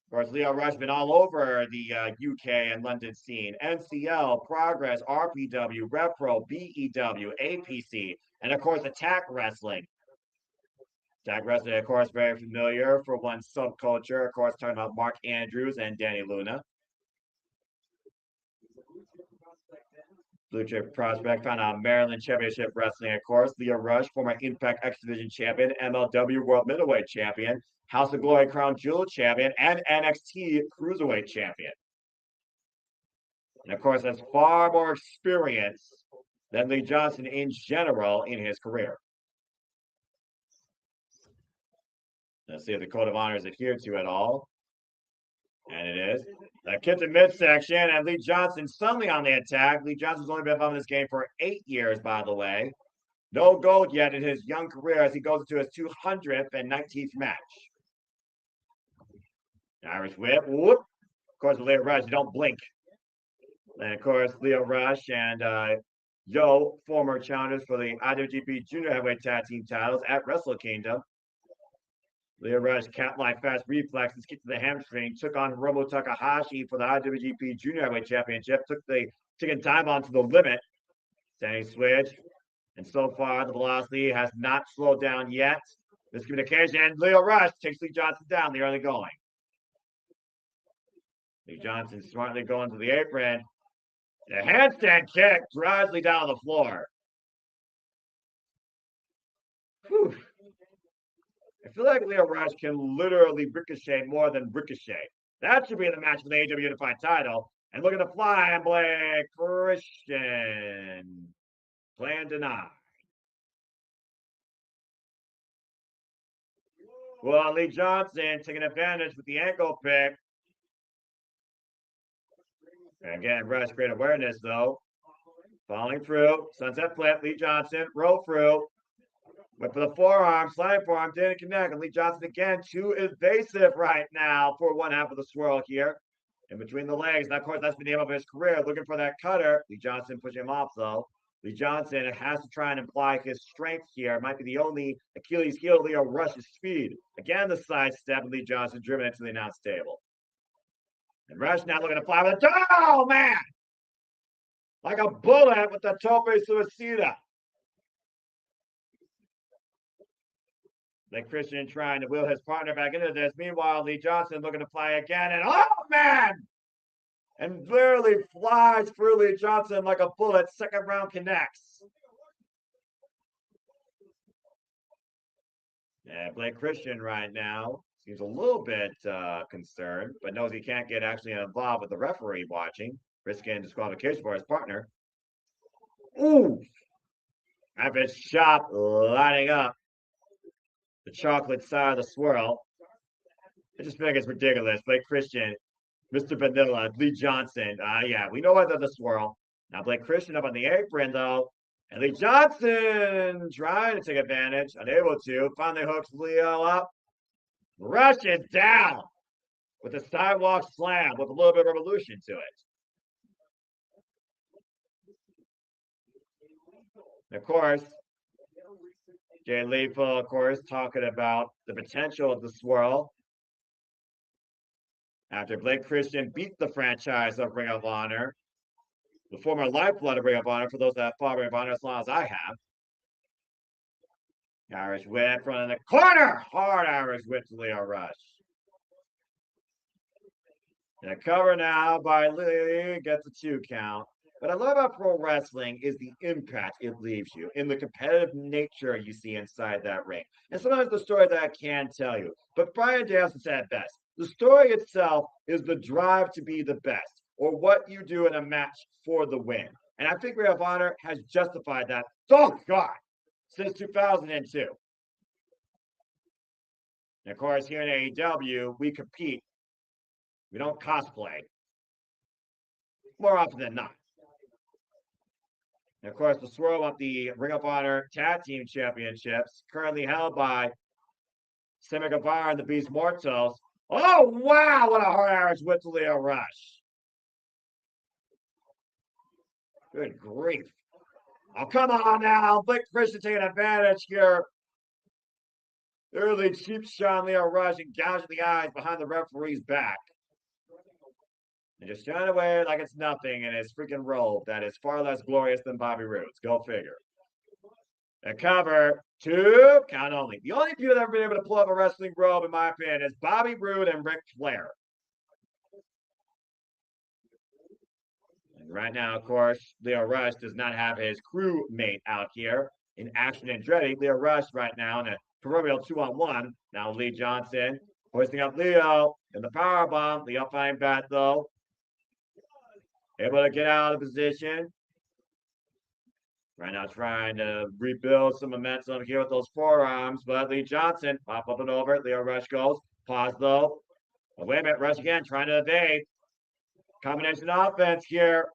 Of course, Lio Rush been all over the UK and London scene. NCL, Progress, RPW, RevPro, BEW, APC, and of course, Attack Wrestling. Attack Wrestling, of course, very familiar for one subculture. Of course, talking about Mark Andrews and Danny Luna. Blue Chip Prospect, found out Maryland Championship Wrestling, of course. Lio Rush, former Impact X Division Champion, MLW World Middleweight Champion, House of Glory Crown Jewel Champion, and NXT Cruiserweight Champion. And of course, has far more experience than Lee Johnson in general in his career. Let's see if the Code of Honor is adhered to at all. And it is. Kicked in midsection, and Lee Johnson suddenly on the attack. Lee Johnson's only been involved in this game for 8 years, by the way. No gold yet in his young career as he goes into his 219th match. Irish whip, whoop. Of course, with Lio Rush, you don't blink. And of course, Lio Rush and Yo, former challengers for the IWGP Junior Heavyweight Tag Team titles at Wrestle Kingdom. Lio Rush, cat-like fast reflexes, kick to the hamstring, took on Hiromu Takahashi for the IWGP Junior Heavyweight Championship, took the chicken time on to the limit. Standing switch. And so far, the velocity has not slowed down yet. Miscommunication, and Lio Rush takes Lee Johnson down the early going. Lee Johnson smartly going to the apron. The handstand kick drives Lee down on the floor. Whew. I feel like Lio Rush can literally ricochet more than ricochet. That should be the match for the AEW Unified title. And look at the fly and Blake Christian. Plan denied. Well, Lee Johnson taking advantage with the ankle pick. And again, Rush, great awareness though. Falling through. Sunset flip. Lee Johnson. Roll through. Went for the forearm. Sliding forearm. Didn't connect. And Lee Johnson again too evasive right now for one half of the swirl here. In between the legs. Now, of course, that's been the aim of his career. Looking for that cutter. Lee Johnson pushing him off though. Lee Johnson has to try and imply his strength here. It might be the only Achilles heel. Lio Rush's speed. Again, the sidestep, and Lee Johnson driven into the announce table. And Rush now looking to fly with a oh man! Like a bullet with the tope suicida. Like Christian trying to wheel his partner back into this. Meanwhile, Lee Johnson looking to fly again, and oh man! And literally flies through Lee Johnson like a bullet. Second round connects. Yeah, Blake Christian right now seems a little bit concerned, but knows he can't get actually involved with the referee watching, risking disqualification for his partner. Ooh! Average shot lining up the chocolate side of the swirl. I just think it's ridiculous. Blake Christian, Mr. Vanilla, Lee Johnson. Yeah, we know whether the swirl. Now Blake Christian up on the apron, though. And Lee Johnson trying to take advantage. Unable to. Finally hooks Lio up. Rush is down with a sidewalk slam with a little bit of revolution to it. And of course, Jay Lethal, of course, talking about the potential of the swirl. After Blake Christian beat the franchise of Ring of Honor, the former lifeblood of Ring of Honor, for those that follow Ring of Honor as long as I have. Irish whip from the corner. Hard Irish whip to Lio Rush. And a cover now by Lee, gets a 2 count. What I love about pro wrestling is the impact it leaves you in the competitive nature you see inside that ring. And sometimes the story that I can tell you. But Brian Danielson said it best. The story itself is the drive to be the best, or what you do in a match for the win. And I think Ring of Honor has justified that, oh God, since 2002. And of course, here in AEW, we compete. We don't cosplay. More often than not. And of course, the swirl of the Ring of Honor Tag Team Championships, currently held by Sammy Guevara and the Beast Mortals. Oh, wow, what a hard Irish whip to Lio Rush. Good grief. Oh, come on now. Blake Christian taking advantage here. Early cheap shot Lio Rush and gouging the eyes behind the referee's back. And just shine away like it's nothing in his freaking robe that is far less glorious than Bobby Roode's. Go figure. A cover, 2 count only. The only people that have ever been able to pull up a wrestling robe, in my opinion, is Bobby Roode and Ric Flair. And right now, of course, Lio Rush does not have his crewmate out here in Action Andretti. Lio Rush right now in a proverbial 2-on-1. Now Lee Johnson hoisting up Lio in the powerbomb. Lio finding back though. Able to get out of position. Right now trying to rebuild some momentum here with those forearms, but Lee Johnson pop up and over. Lio Rush goes. Pause though. Oh, wait a minute. Rush again trying to evade. Combination offense here.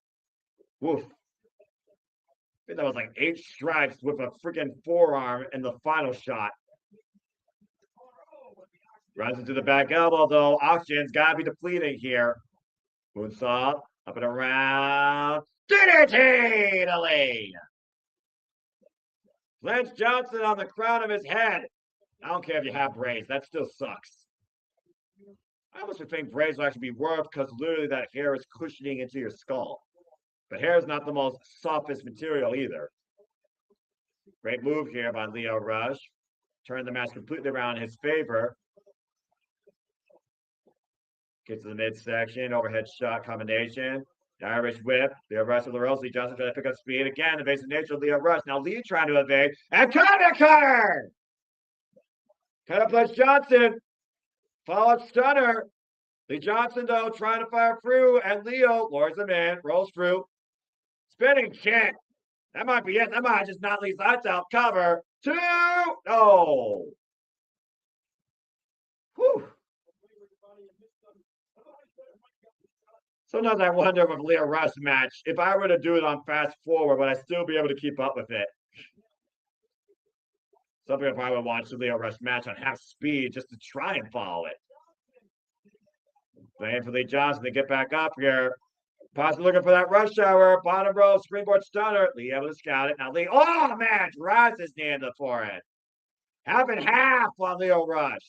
Woof. I think that was like 8 strikes with a freaking forearm in the final shot. Runs into the back elbow though. Oxygen's got to be depleting here. Moonsault. Up and around. DDT to Lee. Lance Johnson on the crown of his head. I don't care if you have braids. That still sucks. I almost would think braids will actually be worth because literally that hair is cushioning into your skull. But hair is not the most softest material either. Great move here by Lio Rush. Turned the match completely around in his favor. Gets to the midsection, overhead shot combination. The Irish whip. Lio Rush with the Lee Johnson trying to pick up speed again. Evasive nature of Lio Rush. Now Lee trying to evade. And cutter! Cut up Fletch Johnson. Follow stunner. Lee Johnson, though, trying to fire through, and Lio lures him in, rolls through. Spinning kick. That might be it. That might just not leave lights out. Cover. 2. Oh. Whew. Sometimes I wonder with Lio Rush match, if I were to do it on fast forward, would I still be able to keep up with it? Some people probably would watch the Lio Rush match on half speed just to try and follow it. Playing for Lee Johnson to get back up here. Possibly looking for that rush hour. Bottom row, springboard stunner. Lee able to scout it. Now Lee, oh man, drives his knee into the forehead. Half and half on Lio Rush.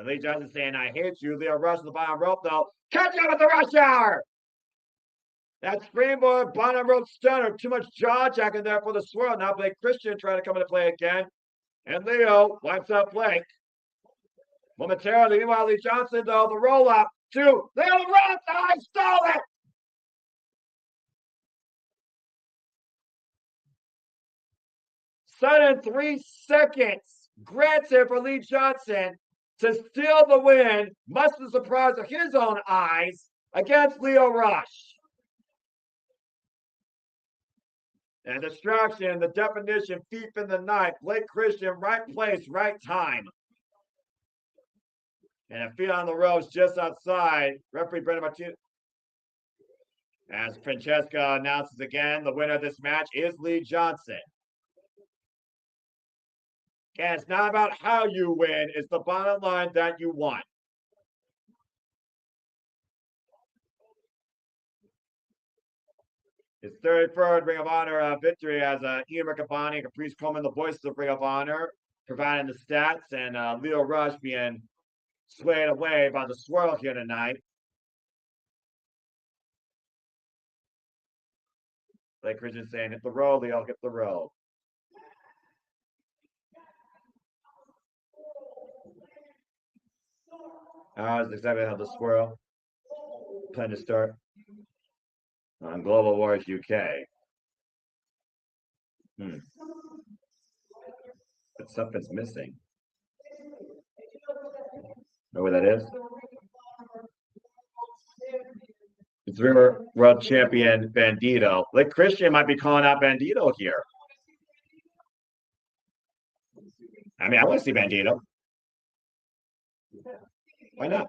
Lee Johnson saying, I hate you. Lio Rush on the bottom rope, though. Catch up with the rush hour. That springboard, bottom rope stunner. Too much jaw jacking there for the swirl. Now Blake Christian trying to come into play again. And Lio wipes out Blake. Momentarily, meanwhile, Lee Johnson, though, the roll up. 2. Lio Rush. I stole it. Sudden 3 seconds granted for Lee Johnson to steal the win, much to the surprise of his own eyes, against Lio Rush. And distraction, the definition, thief in the night. Blake Christian, right place, right time. And a feet on the ropes just outside. Referee Brendan Martina. As Francesca announces again, the winner of this match is Lee Johnson. And it's not about how you win, it's the bottom line that you won. His 33rd Ring of Honor victory as Ian Riccaboni and Caprice Coleman, the voices of Ring of Honor, providing the stats, and Lio Rush being swayed away by the swirl here tonight. Like Christian saying, hit the roll, Lio, hit the roll. That's exactly how the swirl plan to start on Global Wars UK. But something's missing. Know where that is? It's River World Champion Bandito. Like Christian might be calling out Bandito here. I mean, I want to see Bandito. Why not?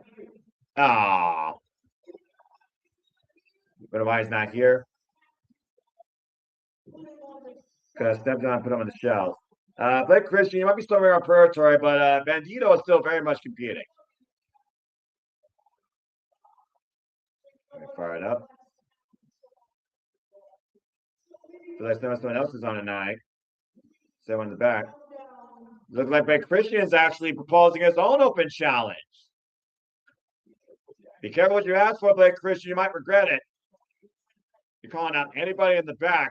Ah. But why he's not here? Because stepped on, put him on the shelf. Blake Christian, you might be still around territory, but Bandito is still very much competing. Let me fire it up. So that's someone else is on tonight. Someone in the back. Looks like Blake Christian is actually proposing his own open challenge. Be careful what you ask for, Blake Christian. You might regret it. You're calling out anybody in the back.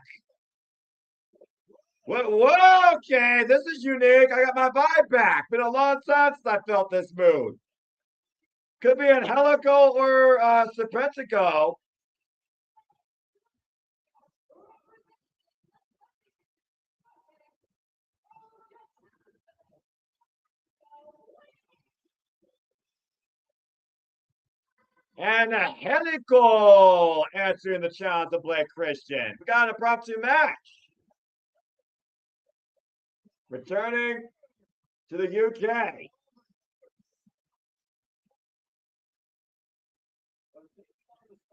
Whoa, okay, this is unique. I got my vibe back. Been a long time since I felt this mood. Could be Angelico or Serpentico. And Angelico answering the challenge of Blake Christian. We got an impromptu match. Returning to the UK.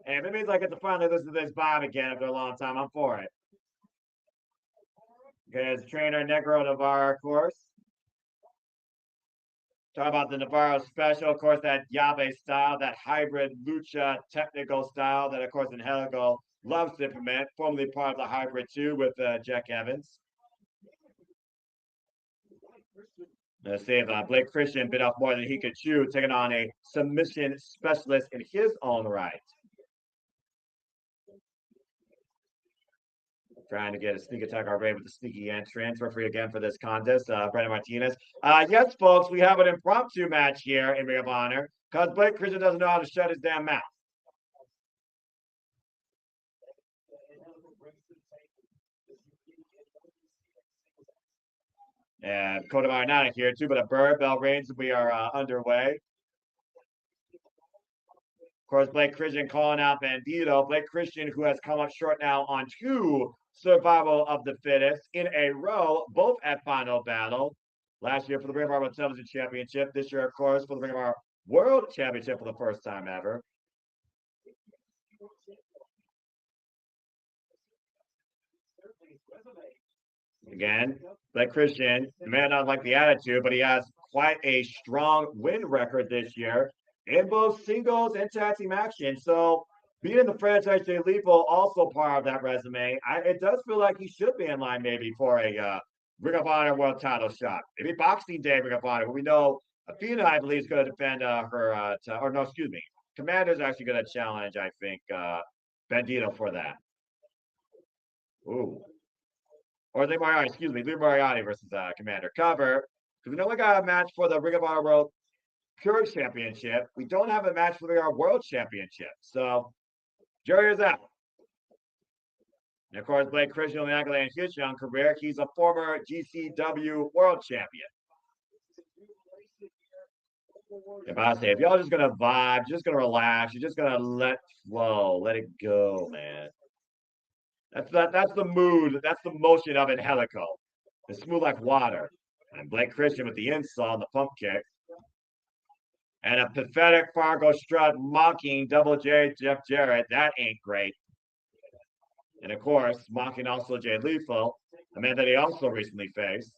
And if it means I get to finally listen to this Bob again after a long time, I'm for it. Okay, as trainer Negro Navarro, of course. Talk about the Navarro special, of course, that Yabe style, that hybrid lucha technical style that, of course, Angelico loves to implement, formerly part of the hybrid too with Jack Evans. Let's see if Blake Christian bit off more than he could chew, taking on a submission specialist in his own right. Trying to get a sneak attack already with the sneaky entrance. Referee again for this contest, Brendan Martinez. Yes, folks, we have an impromptu match here in Ring of Honor because Blake Christian doesn't know how to shut his damn mouth. And Coda Martina here too, but a bird bell rings. We are underway. Of course, Blake Christian calling out Bandito. Blake Christian, who has come up short now on 2 survival of the fittest in a row, both at Final Battle. Last year for the Ring of Honor Television Championship. This year, of course, for the Ring of Honor World Championship for the first time ever. Again, Blake Christian, the man not like the attitude, but he has quite a strong win record this year in both singles and tag team action. So being in the franchise Jay Lethal, also part of that resume. It does feel like he should be in line maybe for a Ring of Honor World Title shot. Maybe Boxing Day Ring of Honor, but we know Athena, I believe, is going to defend or no, excuse me. Commander's actually going to challenge, I think, Bandito for that. Ooh. Or Lee Moriarty, excuse me, Lee Moriarty versus Commander Cover. Because we know we got a match for the Ring of Honor World Pure Championship. We don't have a match for the World Championship. So, jury is out. And of course, Blake Christian on the accolade in his young career. He's a former GCW World Champion. If I say, if y'all just gonna vibe, just gonna relax, you're just gonna let flow, let it go, man. That's the mood, that's the motion of Angelico. It's smooth like water. And Blake Christian with the insult, the pump kick. And a pathetic Fargo strut mocking Double J Jeff Jarrett. That ain't great. And of course, mocking also Jay Lethal, a man that he also recently faced.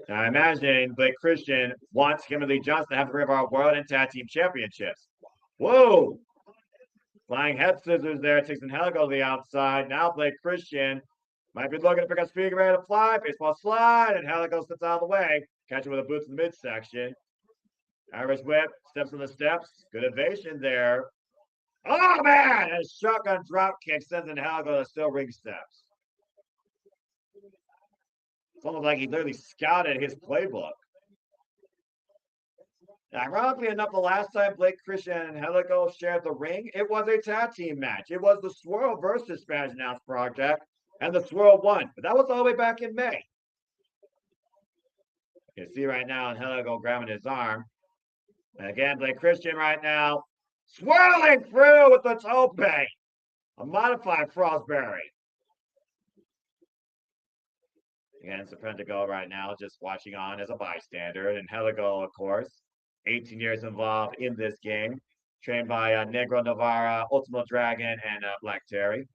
Now, I imagine Blake Christian wants Kimberly Johnson to have the Ring of Honor World and Tag Team Championships. Whoa! Flying head scissors there, takes Angelico to the outside. Now Blake Christian might be looking to pick up speed, ready to fly. Baseball slide, and Angelico steps out of the way. Catch him with a boot in the midsection. Irish whip, steps on the steps. Good evasion there. Oh, man! A shotgun drop kick sends Angelico to still ring steps. It's almost like he literally scouted his playbook. Ironically enough, the last time Blake Christian and Angelico shared the ring, it was a tag team match. It was the Swirl versus Spanish Announce Project, and the Swirl won. But that was all the way back in May. You can see right now Angelico grabbing his arm. And again, Blake Christian right now swirling through with the tope, a modified Frostberry. Again, Serpentico right now just watching on as a bystander. And Angelico, of course, 18 years involved in this game, trained by Negro Navarra, Ultimo Dragon, and Black Terry.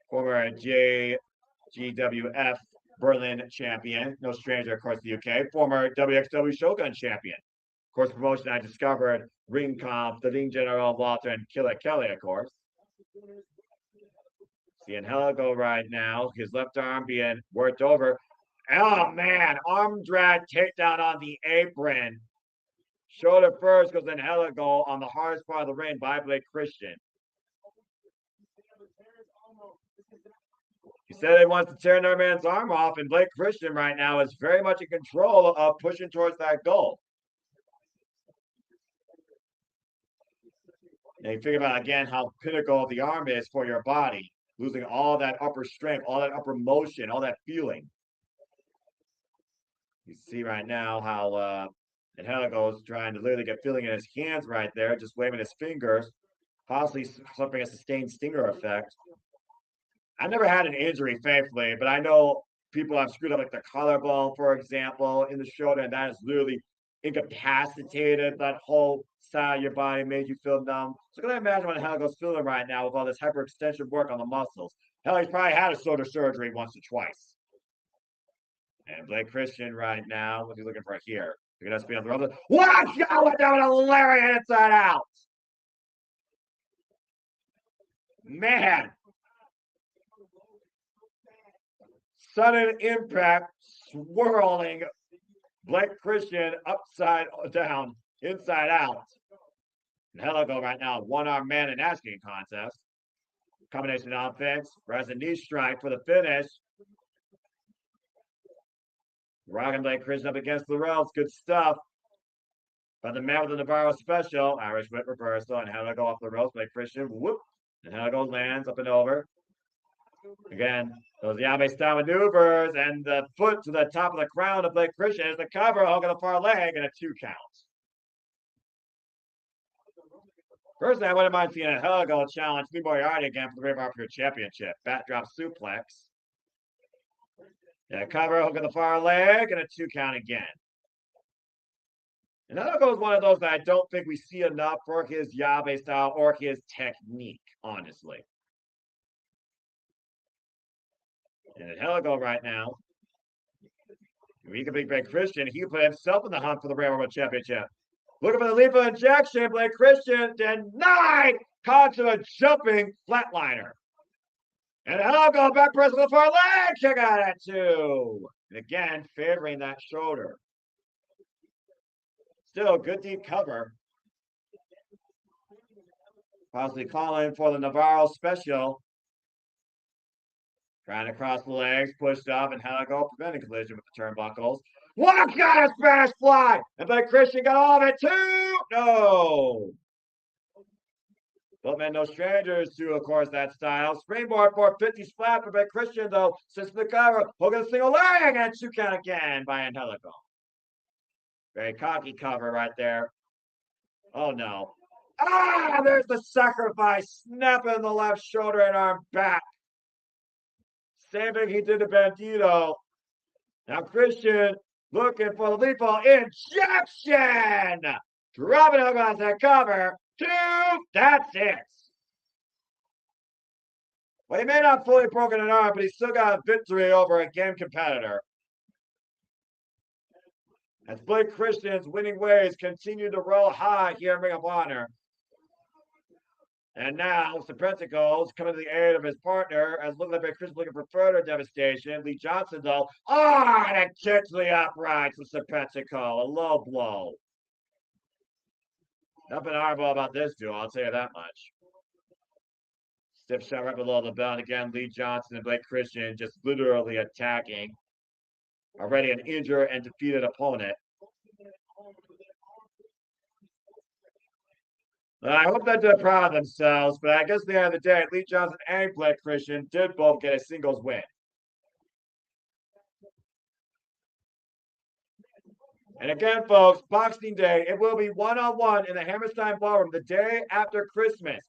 Former JGWF Berlin champion, no stranger, of course, the UK. Former WXW Shogun champion. Of course, promotion I discovered, Ring Comp, the Ring General Walter, and Killer Kelly, of course. See Angelico right now, his left arm being worked over. Oh, man, arm drag takedown on the apron. Shoulder first goes Angelico on the hardest part of the ring by Blake Christian. He said he wants to tear another man's arm off, and Blake Christian right now is very much in control of pushing towards that goal. And you think about, again, how pinnacle the arm is for your body, losing all that upper strength, all that upper motion, all that feeling. You see right now how Angelico is trying to literally get feeling in his hands right there, just waving his fingers, possibly suffering a sustained stinger effect. I never had an injury, thankfully, but I know people have screwed up like the collarbone, for example, in the shoulder, and that is literally incapacitated that whole side of your body, made you feel numb. So can I imagine what Angelico's feeling right now with all this hyperextension work on the muscles? Hell, he's probably had a shoulder surgery once or twice. And Blake Christian right now, what's he looking for here? Look at us being on the road. Watch out! What down a lariat inside out! Man! Sudden impact, swirling Blake Christian upside down, inside out. Angelico right now, one-arm man in asking contest. Combination offense, rise and knee strike for the finish. Rocking Blake Christian up against the ropes. Good stuff. But the man with the Navarro special, Irish whip reversal, and Angelico off the ropes. Blake Christian, whoop, And Hegel lands up and over. Again, those Yabe style maneuvers and the foot to the top of the crown of Blake Christian is the cover, hooking the far leg, and a 2 count. Personally, I wouldn't mind seeing a Hegel challenge Lee Moriarty again for the Brave Pure Championship. Backdrop suplex. Yeah, cover, hooking the far leg, and a 2 count again. And Hegel is one of those that I don't think we see enough for his Yabe style or his technique, honestly. And at Hegel right now, if he can beat Blake Christian, he can put himself in the hunt for the Railroad Championship. Looking for the lethal injection, Blake Christian denied, caught to a jumping flatliner. And Hegel back press with the far leg, check out at 2. And again, favoring that shoulder. Still, good deep cover. Possibly calling for the Navarro special. Trying to cross the legs, pushed up, and Hegel preventing collision with the turnbuckles. What got a Spanish fly! And Blake Christian got all of it too! No! Both men no strangers to, of course, that style. Springboard 450 splat for Blake Christian, though, since the cover. Hooking a single leg and 2 count again by Angelico. Very cocky cover right there. Oh, no. Ah, there's the sacrifice. Snapping the left shoulder and arm back. Same thing he did to Bandito. Now Christian looking for the lethal injection. Dropping it across that cover. 2. That's it. Well, he may not fully broken an arm, but he still got a victory over a game competitor. As Blake Christian's winning ways continue to roll high here in Ring of Honor. And now, Serpentico's coming to the aid of his partner, as looking like Chris looking for further devastation. Lee Johnson, though, and a kick to the uprights with Serpentico, a low blow. Nothing horrible about this duel, I'll tell you that much. Stiff shot right below the belt. Again, Lee Johnson and Blake Christian just literally attacking already an injured and defeated opponent. I hope that they're proud of themselves, but I guess at the end of the day, Lee Johnson and Blake Christian did both get a singles win. And again, folks, Boxing Day, it will be one-on-one in the Hammerstein Ballroom the day after Christmas.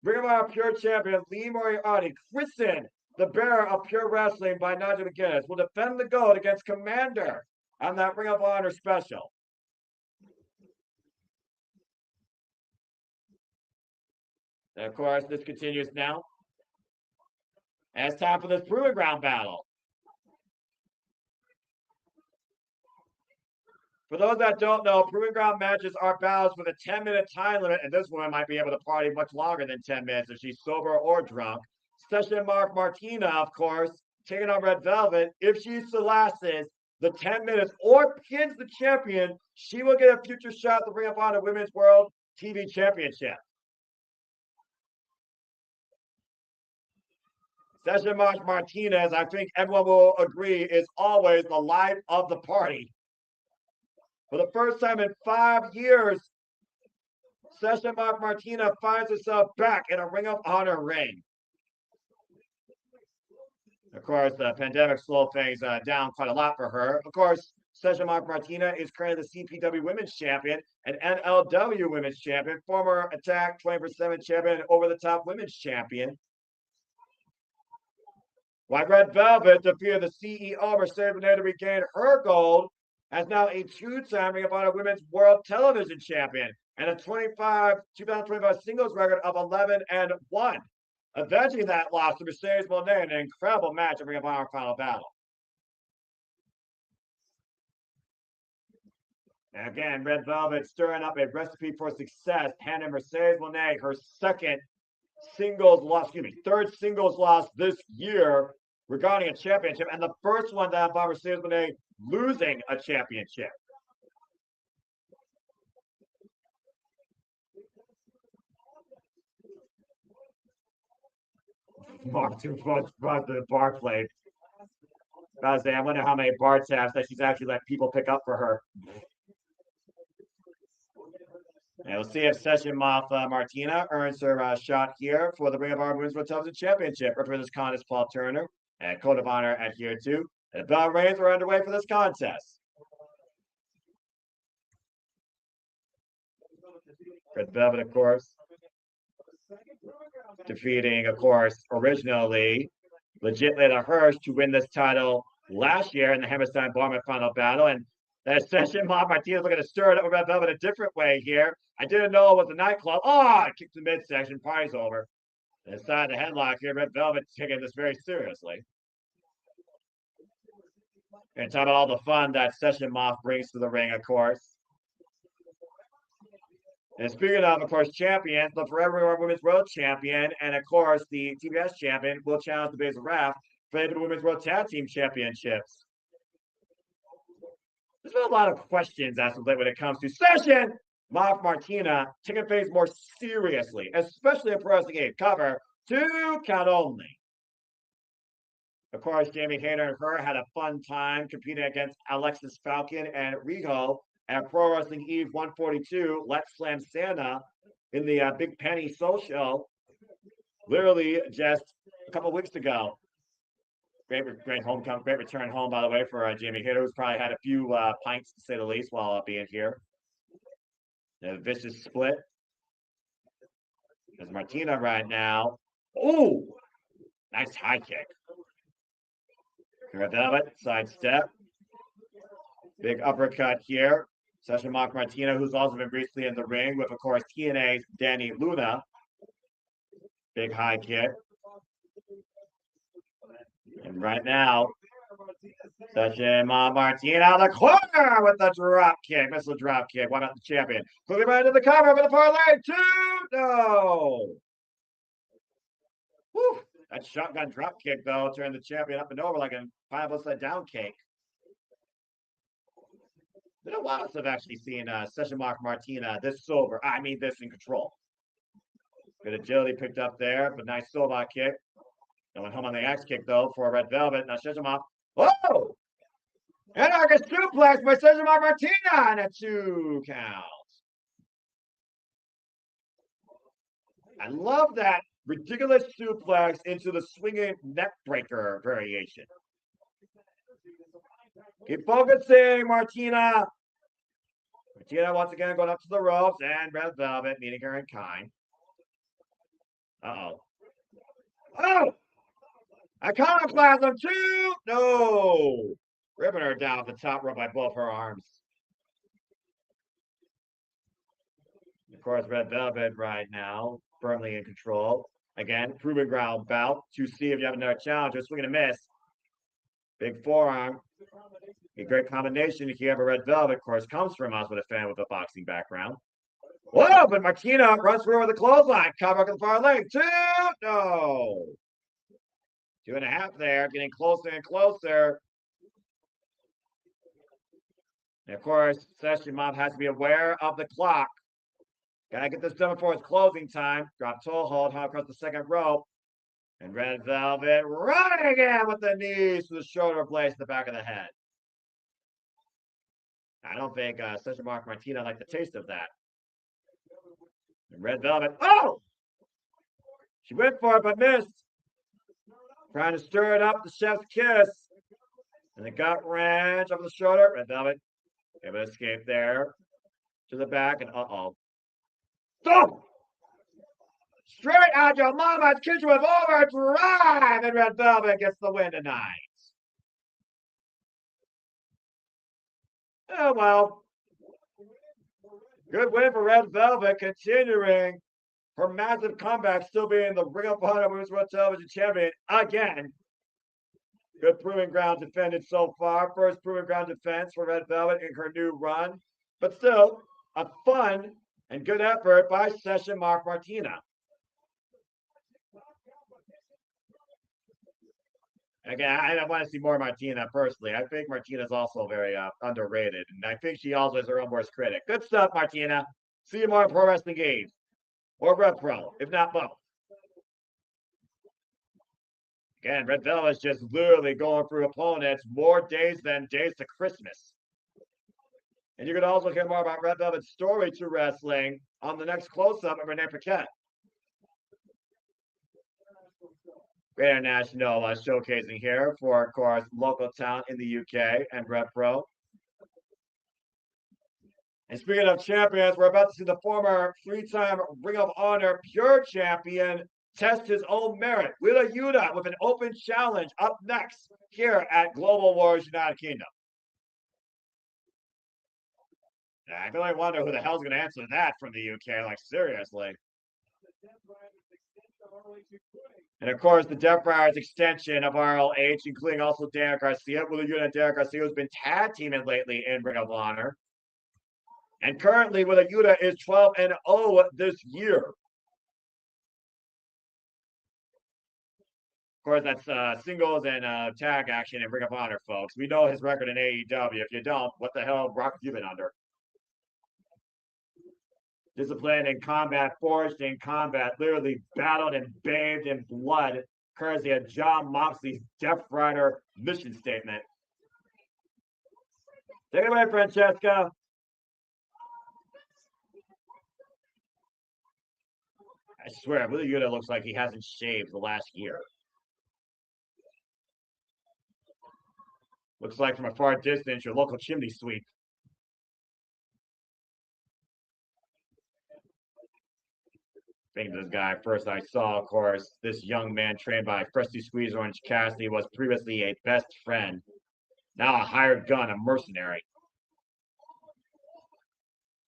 Ring of Honor Pure Champion Lee Moriarty, Christian, the bearer of Pure Wrestling by Nigel McGuinness, will defend the gold against Commander on that Ring of Honor special. And of course, this continues now. And it's time for this Proving Ground battle. For those that don't know, Proving Ground matches are battles with a 10-minute time limit, and this woman might be able to party much longer than 10 minutes if she's sober or drunk. Session Mark Martina, of course, taking on Red Velvet. If she selasses the 10 minutes or pins the champion, she will get a future shot at the Ring of Honor Women's World TV Championship. Session Mark Martinez, I think everyone will agree, is always the life of the party. For the first time in 5 years, Session Mark Martina finds herself back in a Ring of Honor ring. Of course, the pandemic slowed things down quite a lot for her. Of course, Session Mark Martina is currently the CPW Women's Champion and NLW Women's Champion, former Attack 24/7 Champion, and Over the Top Women's Champion. While Red Velvet defeated the CEO Mercedes Moné to regain her gold, as now a 2-time Ring of Honor Women's World Television Champion and a 2025 singles record of 11-1. Avenging that loss to Mercedes Moné in an incredible match at Ring of Honor Final Battle. And again, Red Velvet stirring up a recipe for success, handing Mercedes Moné her third singles loss this year regarding a championship, and the first one that involved Mercedes Moné losing a championship. Mark too much brought to the bar plate. I was saying, I wonder how many bar tabs that she's actually let people pick up for her. And we'll see if Session Moth Martina earns her shot here for the Ring of Honor Women's World Television Championship. Representing this contest, Paul Turner, and Code of Honor at here too. And the bell rings are underway for this contest. Red Velvet, of course, defeating, of course, originally legit Lio Rush to win this title last year in the Hammerstein Barman final battle. And that Session Moth Martina's looking to stir it up with Red Velvet a different way here. I didn't know it was a nightclub. Oh, it kicked the midsection. Party's over. Inside the headlock here, Red Velvet taking this very seriously. And talk about all the fun that Session Moth brings to the ring, of course. And speaking of course, champions, the Forever Women's World Champion, and of course, the TBS champion will challenge the Base of Wrath for the Women's World Tag Team Championships. There's been a lot of questions as of late when it comes to Session Moth Martina taking things more seriously, especially in Pro Wrestling Game cover 2 count only. Of course, Jamie Hayter and her had a fun time competing against Alexis Falcon and Riho at Pro Wrestling Eve 142, Let's Slam Santa in the Big Penny Social, literally just a couple weeks ago. Great homecoming, great return home, by the way, for Jamie Hayter, who's probably had a few pints, to say the least, while being here. A vicious split. There's Martina right now. Oh, nice high kick. Red Velvet, sidestep. Big uppercut here. Session Moth Martina, who's also been recently in the ring with, of course, TNA's Danny Luna. Big high kick. And right now, Session Moth Martina out of the corner with the drop kick. Missile drop kick. Why not the champion? Quickly right into the cover for the far leg. 2. No. Whew. That shotgun drop kick, though, turned the champion up and over like a pineapple upside down cake. Been a while since I've actually seen Session Moth Martina this sober. I mean, this in control. Good agility picked up there, but nice solo kick. And went home on the axe kick, though, for Red Velvet. Now Session Moth. Whoa! Anarchist suplex by Session Moth Martina and a 2 count. I love that ridiculous suplex into the swinging neck breaker variation. Keep focusing, Martina. Martina once again going up to the ropes, and Red Velvet meeting her in kind. Uh-oh. Oh! Iconoclasm 2! No! Ripping her down the top rope by both her arms. Of course, Red Velvet right now, firmly in control. Again, proving ground bout to see if you have another challenger. Swing and a miss. Big forearm. A great combination here, but Red Velvet, of course, comes from us with a fan with a boxing background. Whoa, but Martina runs through with a clothesline. Cover up the far leg. 2! No! 2.5 there, getting closer and closer. And of course, Session Moth has to be aware of the clock. Gotta get this done before it's closing time. Drop toe hold, hung across the second rope. And Red Velvet running again with the knees to the shoulder blades to the back of the head. I don't think Session Moth Martina liked the taste of that. And Red Velvet, oh! She went for it, but missed. Trying to stir it up, the chef's kiss. And the gut wrench over the shoulder. Red Velvet able to escape there. To the back, and uh-oh. Stop! Straight out your mama's kitchen with overdrive, and Red Velvet gets the win tonight. Oh, well. Good win for Red Velvet, continuing her massive comeback, still being the Ring of Honor Women's World Television Champion again. Good proving ground defended so far. First proving ground defense for Red Velvet in her new run. But still, a fun and good effort by Session Moth Martina. Again, I want to see more Martina personally. I think Martina's also very underrated. And I think she also is her own worst critic. Good stuff, Martina. See you more in Pro Wrestling Games. Or Red Pro, if not both. Again, Red Velvet is just literally going through opponents more days than days to Christmas. And you can also hear more about Red Velvet's story to wrestling on the next close-up of Renee Paquette. Great international showcasing here for, of course, local talent in the UK and Red Pro. And speaking of champions, we're about to see the former three-time Ring of Honor Pure Champion test his own merit. Lio Yuta with an open challenge up next here at Global Wars United Kingdom. I can only wonder who the hell's going to answer that from the UK. Like, seriously. And of course, the Death Riders extension of ROH, including also Daniel Garcia. Lio Yuta and Daniel Garcia has been tag teaming lately in Ring of Honor. And currently, Lio Yuta is 12-0 this year. Of course, that's singles and tag action in Ring of Honor, folks. We know his record in AEW. If you don't, what the hell rock have you been under? Disciplined in combat, forged in combat, literally battled and bathed in blood, courtesy of Jon Moxley's Death Rider mission statement. Take it away, Francesca. I swear, Lio Yuta looks like he hasn't shaved the last year. Looks like from a far distance, your local chimney sweep. Speaking of this guy, first I saw, of course, this young man trained by Freshly Squeezed Orange Cassidy was previously a best friend, now a hired gun, a mercenary.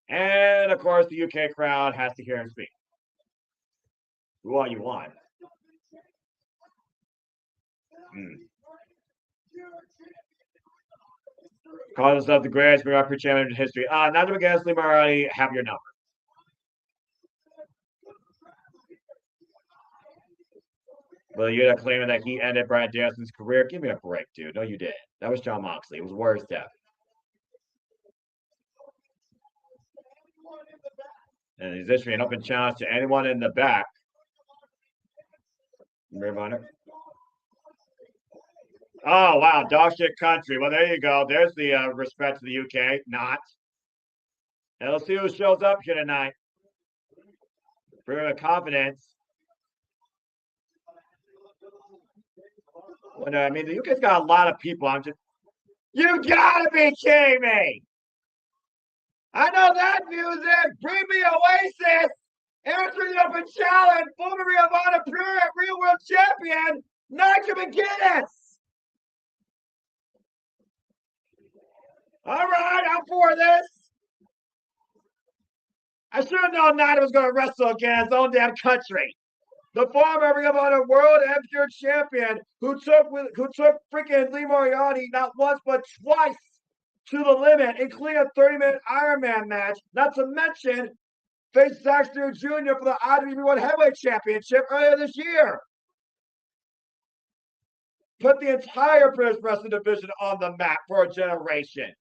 And, of course, the UK crowd has to hear him speak. Who all you want? Calls himself the greatest Miracle champion in history. Not to against Lee Moriarty, have your number. Well, you're claiming that he ended Bryan Danielson's career. Give me a break, dude. No, you didn't. That was Jon Moxley. It was Warrior's death. And he's issuing an open challenge to anyone in the back. Ring of Honor. Oh, wow. Dog shit country. Well, there you go. There's the respect to the UK. Not. And let's see who shows up here tonight. For confidence. Well, no, I mean, the UK's got a lot of people. You gotta be kidding me! I know that music! Bring me Oasis! Answering the open challenge! Former Ring of Honor Pure Real World Champion, Nigel McGuinness! All right, I'm for this. I should have known Nigel was going to wrestle again his own damn country. The former Ring of Honor World and Pure Champion who took freaking Lee Moriarty not once but twice to the limit, including a 30-minute Iron Man match. Not to mention, faced Zack Sabre Jr. for the IWGP Heavyweight Championship earlier this year. Put the entire British Wrestling division on the map for a generation.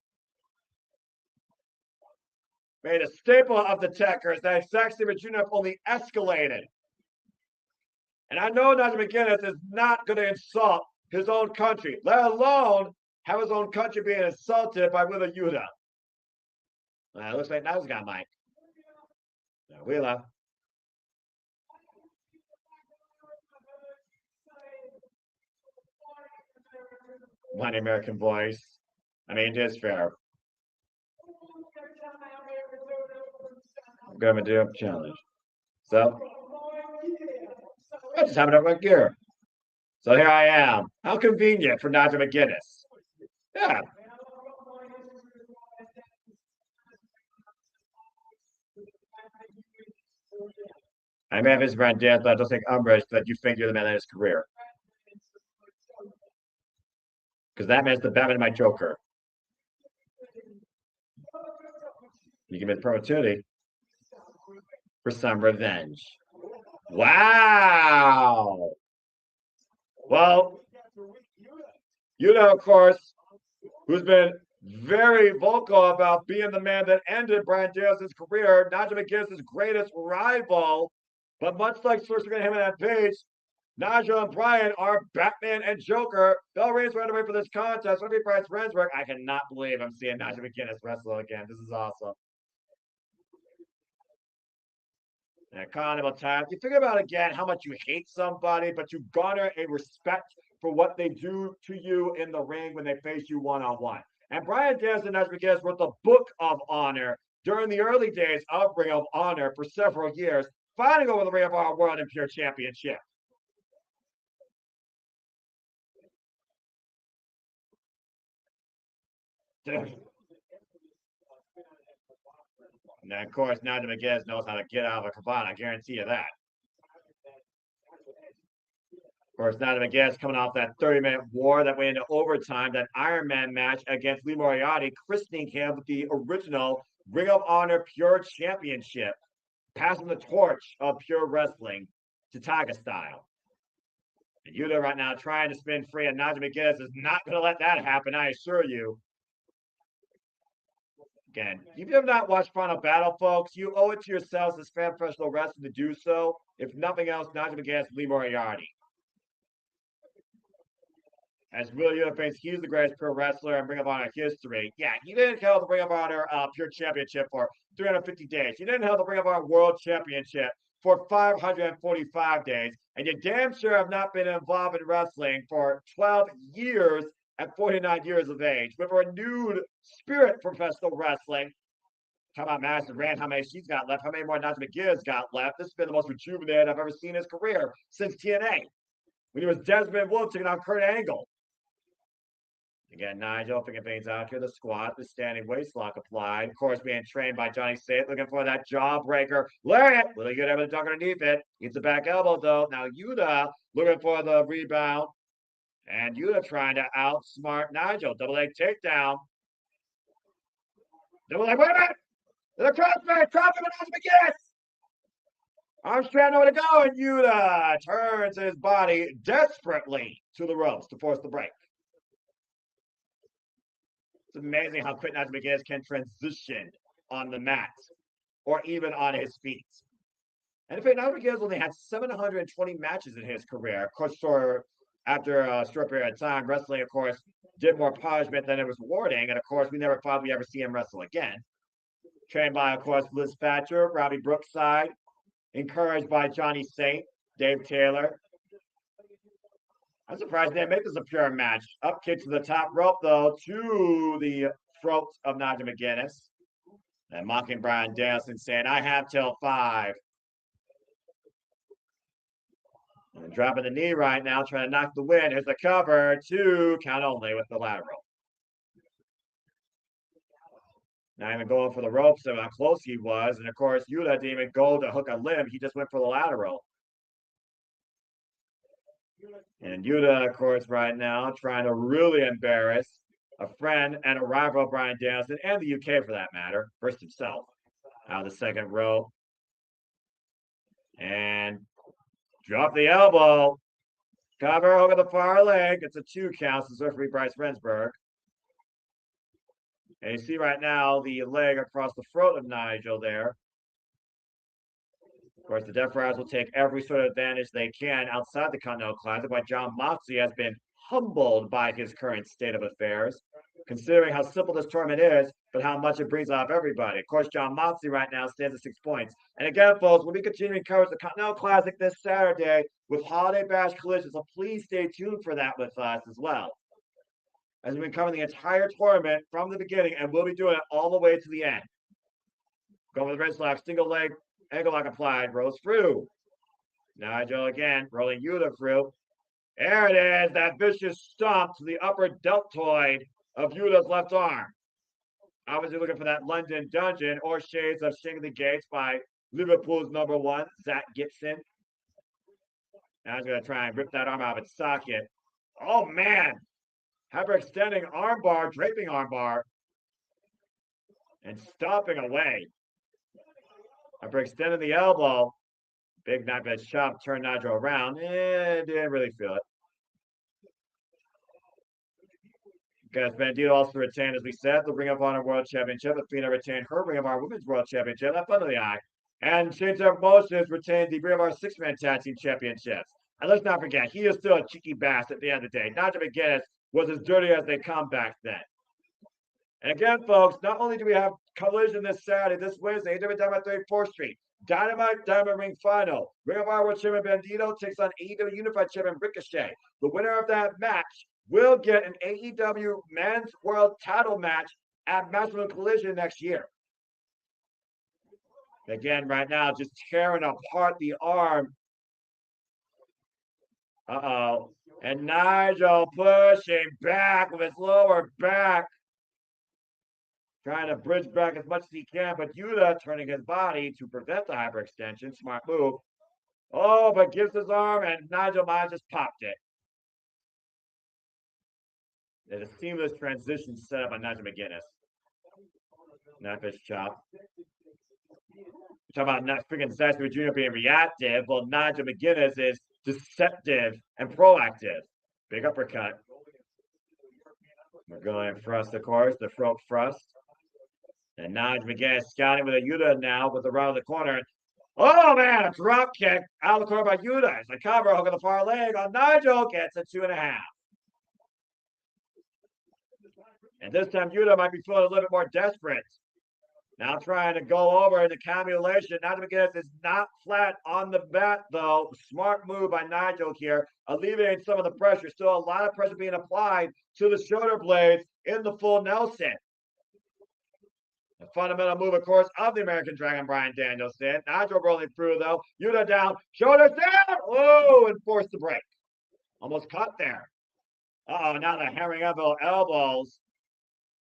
Made a staple of the Techers that Zack Sabre Jr. only escalated. And I know Nigel McGuinness is not going to insult his own country, let alone have his own country being insulted by Lio Yuta. It looks like Nigel's got Mike. Wheeler. One American voice. I mean, it is fair. I'm going to do a challenge. So, I just have it up right here. So here I am. How convenient for Nigel McGuinness. Yeah. I may have his brand death, but I don't think umbrage that you think you're the man in his career. Because that man's the Batman of my Joker. You give me the opportunity for some revenge. Wow. Well, Yuta, of course, who's been very vocal about being the man that ended Bryan Danielson's career, Nigel McGuinness' greatest rival. But much like searching him on that page, Nigel and Bryan are Batman and Joker. Bell Reigns right away for this contest. Let me Bryce Rensburg. I cannot believe I'm seeing Nigel McGuinness wrestle again. This is awesome. And carnival time. You figure about again how much you hate somebody, but you garner a respect for what they do to you in the ring when they face you one-on-one. And Brian Danielson, as we guess, wrote the Book of Honor during the early days of Ring of Honor for several years, fighting over the Ring of Honor World and Pure Championship. And then, of course, Nigel McGuinness knows how to get out of a cabana. I guarantee you that. Of course, Nigel McGuinness coming off that 30-minute war that went into overtime, that Iron Man match against Lee Moriarty, christening him with the original Ring of Honor Pure Championship, passing the torch of pure wrestling to Tiger Style. And Yuta right now trying to spin free, and Nigel McGuinness is not going to let that happen, I assure you. Again, if you have not watched Final Battle, folks, you owe it to yourselves as fan professional wrestling to do so. If nothing else, Nigel McGuinness, Lee Moriarty. As Will Yuta thinks he's the greatest pro wrestler in Ring of Honor history. Yeah, he didn't hold the Ring of Honor Pure Championship for 350 days. He didn't hold the Ring of Honor World Championship for 545 days. And you damn sure have not been involved in wrestling for 12 years at 49 years of age with a renewed spirit for professional wrestling. How about Madison Rand? How many she's got left? How many more Nigel McGuinness got left? This has been the most rejuvenated I've ever seen in his career since TNA, when he was Desmond Wolfe taking on Kurt Angle. Again, Nigel picking things out here. The squat, the standing waist lock applied. Of course, being trained by Johnny Saint, looking for that jawbreaker. Lariat, really good able to duck underneath it. Gets the back elbow, though. Now Yuta looking for the rebound. And Yuta trying to outsmart Nigel. Double leg takedown. Double leg, wait a minute! The crossface, dropping it Nigel McGuinness! Armstrong nowhere to go, and Yuta turns his body desperately to the ropes to force the break. It's amazing how quick Nigel McGuinness can transition on the mat or even on his feet. And in fact, Nigel McGuinness only had 720 matches in his career. Of course, after a short period of time, wrestling, of course, did more punishment than it was rewarding. And of course, we never thought we'd ever see him wrestle again. Trained by, of course, Liz Thatcher, Robbie Brookside, encouraged by Johnny Saint, Dave Taylor. I'm surprised they didn't make this a pure match. Up kick to the top rope, though, to the throat of Nigel McGuinness. And mocking Brian Danielson, saying, I have till 5. And dropping the knee right now, trying to knock the win. Here's the cover, 2 count only with the lateral. Not even going for the ropes, so how close he was. And of course, Yuta didn't even go to hook a limb. He just went for the lateral. And Yuta, of course, right now, trying to really embarrass a friend and a rival of Brian Danielson, and the UK for that matter, first himself, out of the second row. And drop the elbow. Cover over the far leg. It's a 2 count, so referee Bryce Rensburg. And you see right now the leg across the throat of Nigel there. Of course, the Death Riders will take every sort of advantage they can outside the Continental Classic, while John Moxley has been humbled by his current state of affairs, considering how simple this tournament is, but how much it brings off everybody. Of course, John Moxley right now stands at 6 points. And again, folks, we'll be continuing coverage of the Continental Classic this Saturday with Holiday Bash Collision, so please stay tuned for that with us as well, as we've been covering the entire tournament from the beginning, and we'll be doing it all the way to the end. Going with the wrist lock, single leg, ankle lock applied, rolls through. Nigel again, rolling Yuta through. There it is, that vicious stomp to the upper deltoid of Yuta's left arm. Obviously looking for that London Dungeon or shades of Shingly Gates by Liverpool's #1, Zach Gibson. Now he's going to try and rip that arm out of its socket. Oh, man. Hyperextending armbar, draping armbar, and stomping away. Hyperextending the elbow. Big knife edge chop, turned Nigel around. Didn't really feel it. Because Bandito also retained, as we said, the Ring of Honor World Championship. Athena retained her Ring of Honor Women's World Championship. Left under the eye. And Change of Motions retained the Ring of Honor 6-man tag team championships. And let's not forget, he is still a cheeky bastard at the end of the day. Nigel McGuinness was as dirty as they come back then. And again, folks, not only do we have Collision this Saturday, this Wednesday, AEW at 34th Street. Dynamite Diamond Ring Final. Ring of Honor World Champion Bandito takes on AEW Unified Champion Ricochet. The winner of that match will get an AEW Men's World Title match at Maximum Collision next year. Again, right now, just tearing apart the arm. Uh-oh. And Nigel pushing back with his lower back. Trying to bridge back as much as he can, but Yuta turning his body to prevent the hyperextension. Smart move. Oh, but gives his arm, and Nigel might have just popped it. There's a seamless transition set up by Nigel McGuinness. Knife chop. Talk about not freaking Zaxby Jr. being reactive. Well, Nigel McGuinness is deceptive and proactive. Big uppercut. We're going thrust, of course, the throat thrust. And Nigel McGuinness scouting with a Yuta now with the round of the corner. Oh, man, a drop kick out of the corner by Yuta. It's a cover hook on the far leg on Nigel. Gets a 2.5. And this time, Yuta might be feeling a little bit more desperate. Now trying to go over into combination. Nigel McGuinness is not flat on the mat, though. Smart move by Nigel here, alleviating some of the pressure. Still a lot of pressure being applied to the shoulder blades in the full Nelson. The fundamental move, of course, of the American Dragon, Bryan Danielson. Nigel rolling through, though. Yuta down, shoulders down. Oh, and forced to break. Almost caught there. Uh-oh, now the hammering elbows.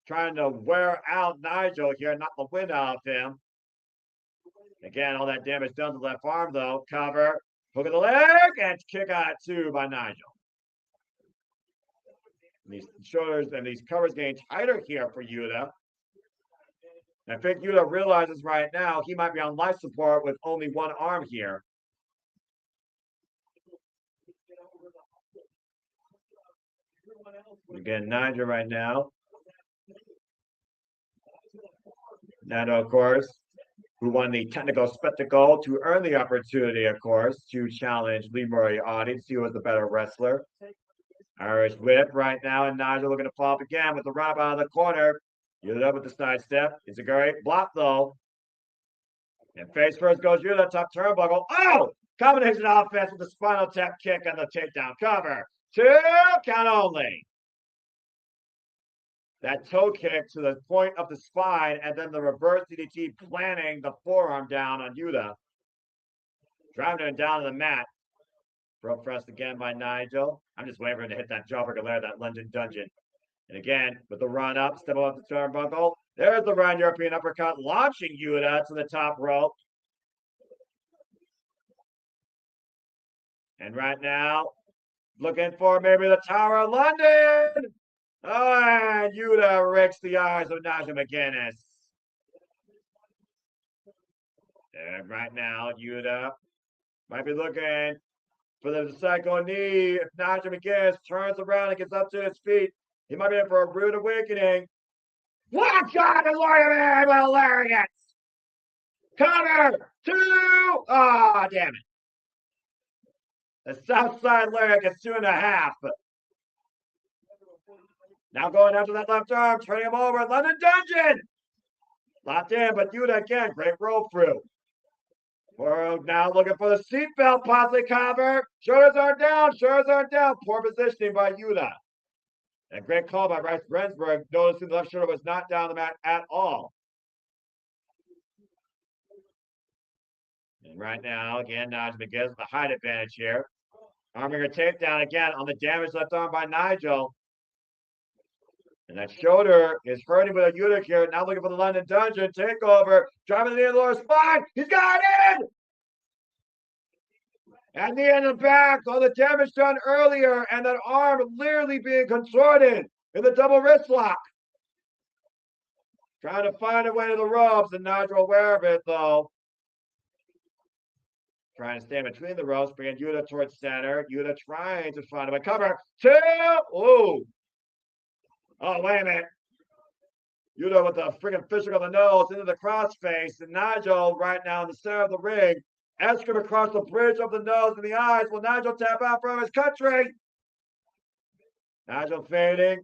Trying to wear out Nigel here, not the wind out of him. Again, all that damage done to the left arm, though. Cover, hook of the leg, and kick out 2 by Nigel. And these shoulders and these covers getting tighter here for Yuta. I think Yuta realizes right now he might be on life support with only one arm here. Again, Nigel right now. Nato, of course, who won the technical spectacle to earn the opportunity, of course, to challenge Lee Moriarty to see who was the better wrestler. Irish whip right now, and Nigel looking to follow up again with the right out of the corner. Yuta with the side step. It's a great block, though. And face first goes Yuta, top turnbuckle. Oh! Combination offense with the spinal tap kick and the takedown cover. 2 count only. That toe kick to the point of the spine, and then the reverse DDT planting the forearm down on Yuta. Driving him down to the mat. Broke thrust again by Nigel. I'm just waiting for him to hit that jawbreaker there, that London Dungeon. And again, with the run up, step up the turnbuckle. There's the run European uppercut, launching Yuta to the top rope. And right now, looking for maybe the Tower of London. Oh, and Yuta rakes the eyes of Nigel McGuinness. And right now, Yuta might be looking for the psycho knee. If Nigel McGuinness turns around and gets up to his feet, he might be in for a rude awakening. What God, the lawyer man with a lariat. Cover 2. Oh, damn it. The south side lariat gets 2.5. Now going after that left arm, turning him over. London Dungeon. Locked in, but Yuta again, great roll through. World now looking for the seatbelt, possibly cover. Shoulders are down, Poor positioning by Yuta. And great call by Bryce Brensberg, noticing the left shoulder was not down the mat at all. And right now, again, Nigel McGuinness with the height advantage here. Armringer takedown again on the damaged left arm by Nigel. And that shoulder is hurting with a Yuta here. Now looking for the London Dungeon takeover. Driving the lower spine. He's got it! And the end of the back. All the damage done earlier. And that arm literally being contorted in the double wrist lock. Trying to find a way to the ropes. And Nigel aware of it, though. Trying to stand between the ropes. Bringing Yuta towards center. Yuta trying to find a way. Cover. 2. Ooh. Oh, wait a minute. Yuta with the friggin' fishing on the nose into the crossface. And Nigel right now in the center of the ring. Escort across the bridge of the nose and the eyes. Will Nigel tap out from his country? Nigel fading.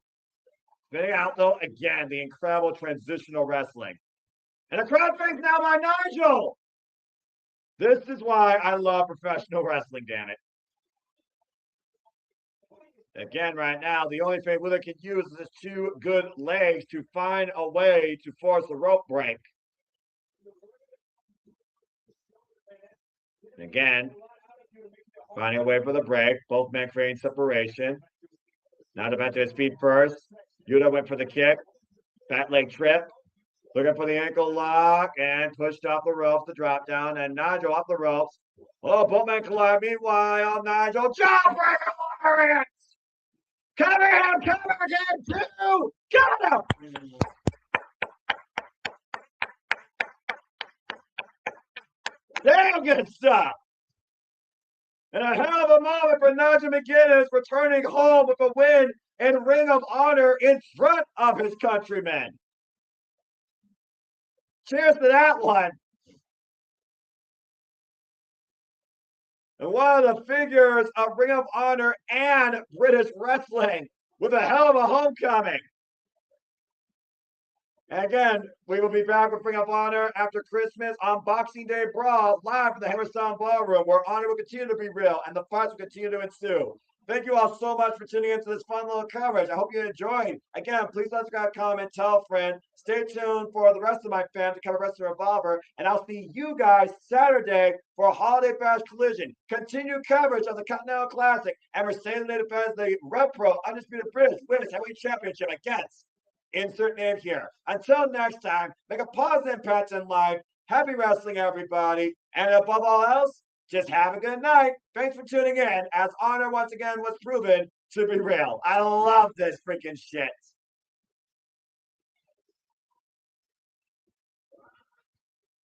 Fading out, though. Again, the incredible transitional wrestling. And a crowd fake now by Nigel. This is why I love professional wrestling, damn it. Again, right now, the only thing Wheeler can use is his two good legs to find a way to force a rope break. Again, finding a way for the break. Both men creating separation. Now to his feet first. Yuta went for the kick. Back leg trip. Looking for the ankle lock and pushed off the ropes, the drop down, and Nigel off the ropes. Oh, both men collide. Meanwhile, Nigel jawbreaker Lawrence! Cover him! Cover again! Two! Got him! Damn good stuff! And a hell of a moment for Nigel McGuinness returning home with a win and Ring of Honor in front of his countrymen. Cheers to that one. And one of the figures of Ring of Honor and British wrestling with a hell of a homecoming. And again, we will be back with Ring of Honor after Christmas on Boxing Day Brawl live from the Hammerstone Ballroom, where honor will continue to be real and the fights will continue to ensue. Thank you all so much for tuning into this fun little coverage. I hope you enjoyed. Again, please subscribe, comment, tell a friend. Stay tuned for the rest of my fans to cover Wrestling Revolver, and I'll see you guys Saturday for a Holiday Bash Collision. Continued coverage of the Continental Classic and Mercedes defends the Rev Pro Undisputed British Women's Heavyweight Championship against insert name here. Until next time, make a positive impact in life. Happy wrestling, everybody. And above all else, just have a good night. Thanks for tuning in, as honor once again was proven to be real. I love this freaking shit.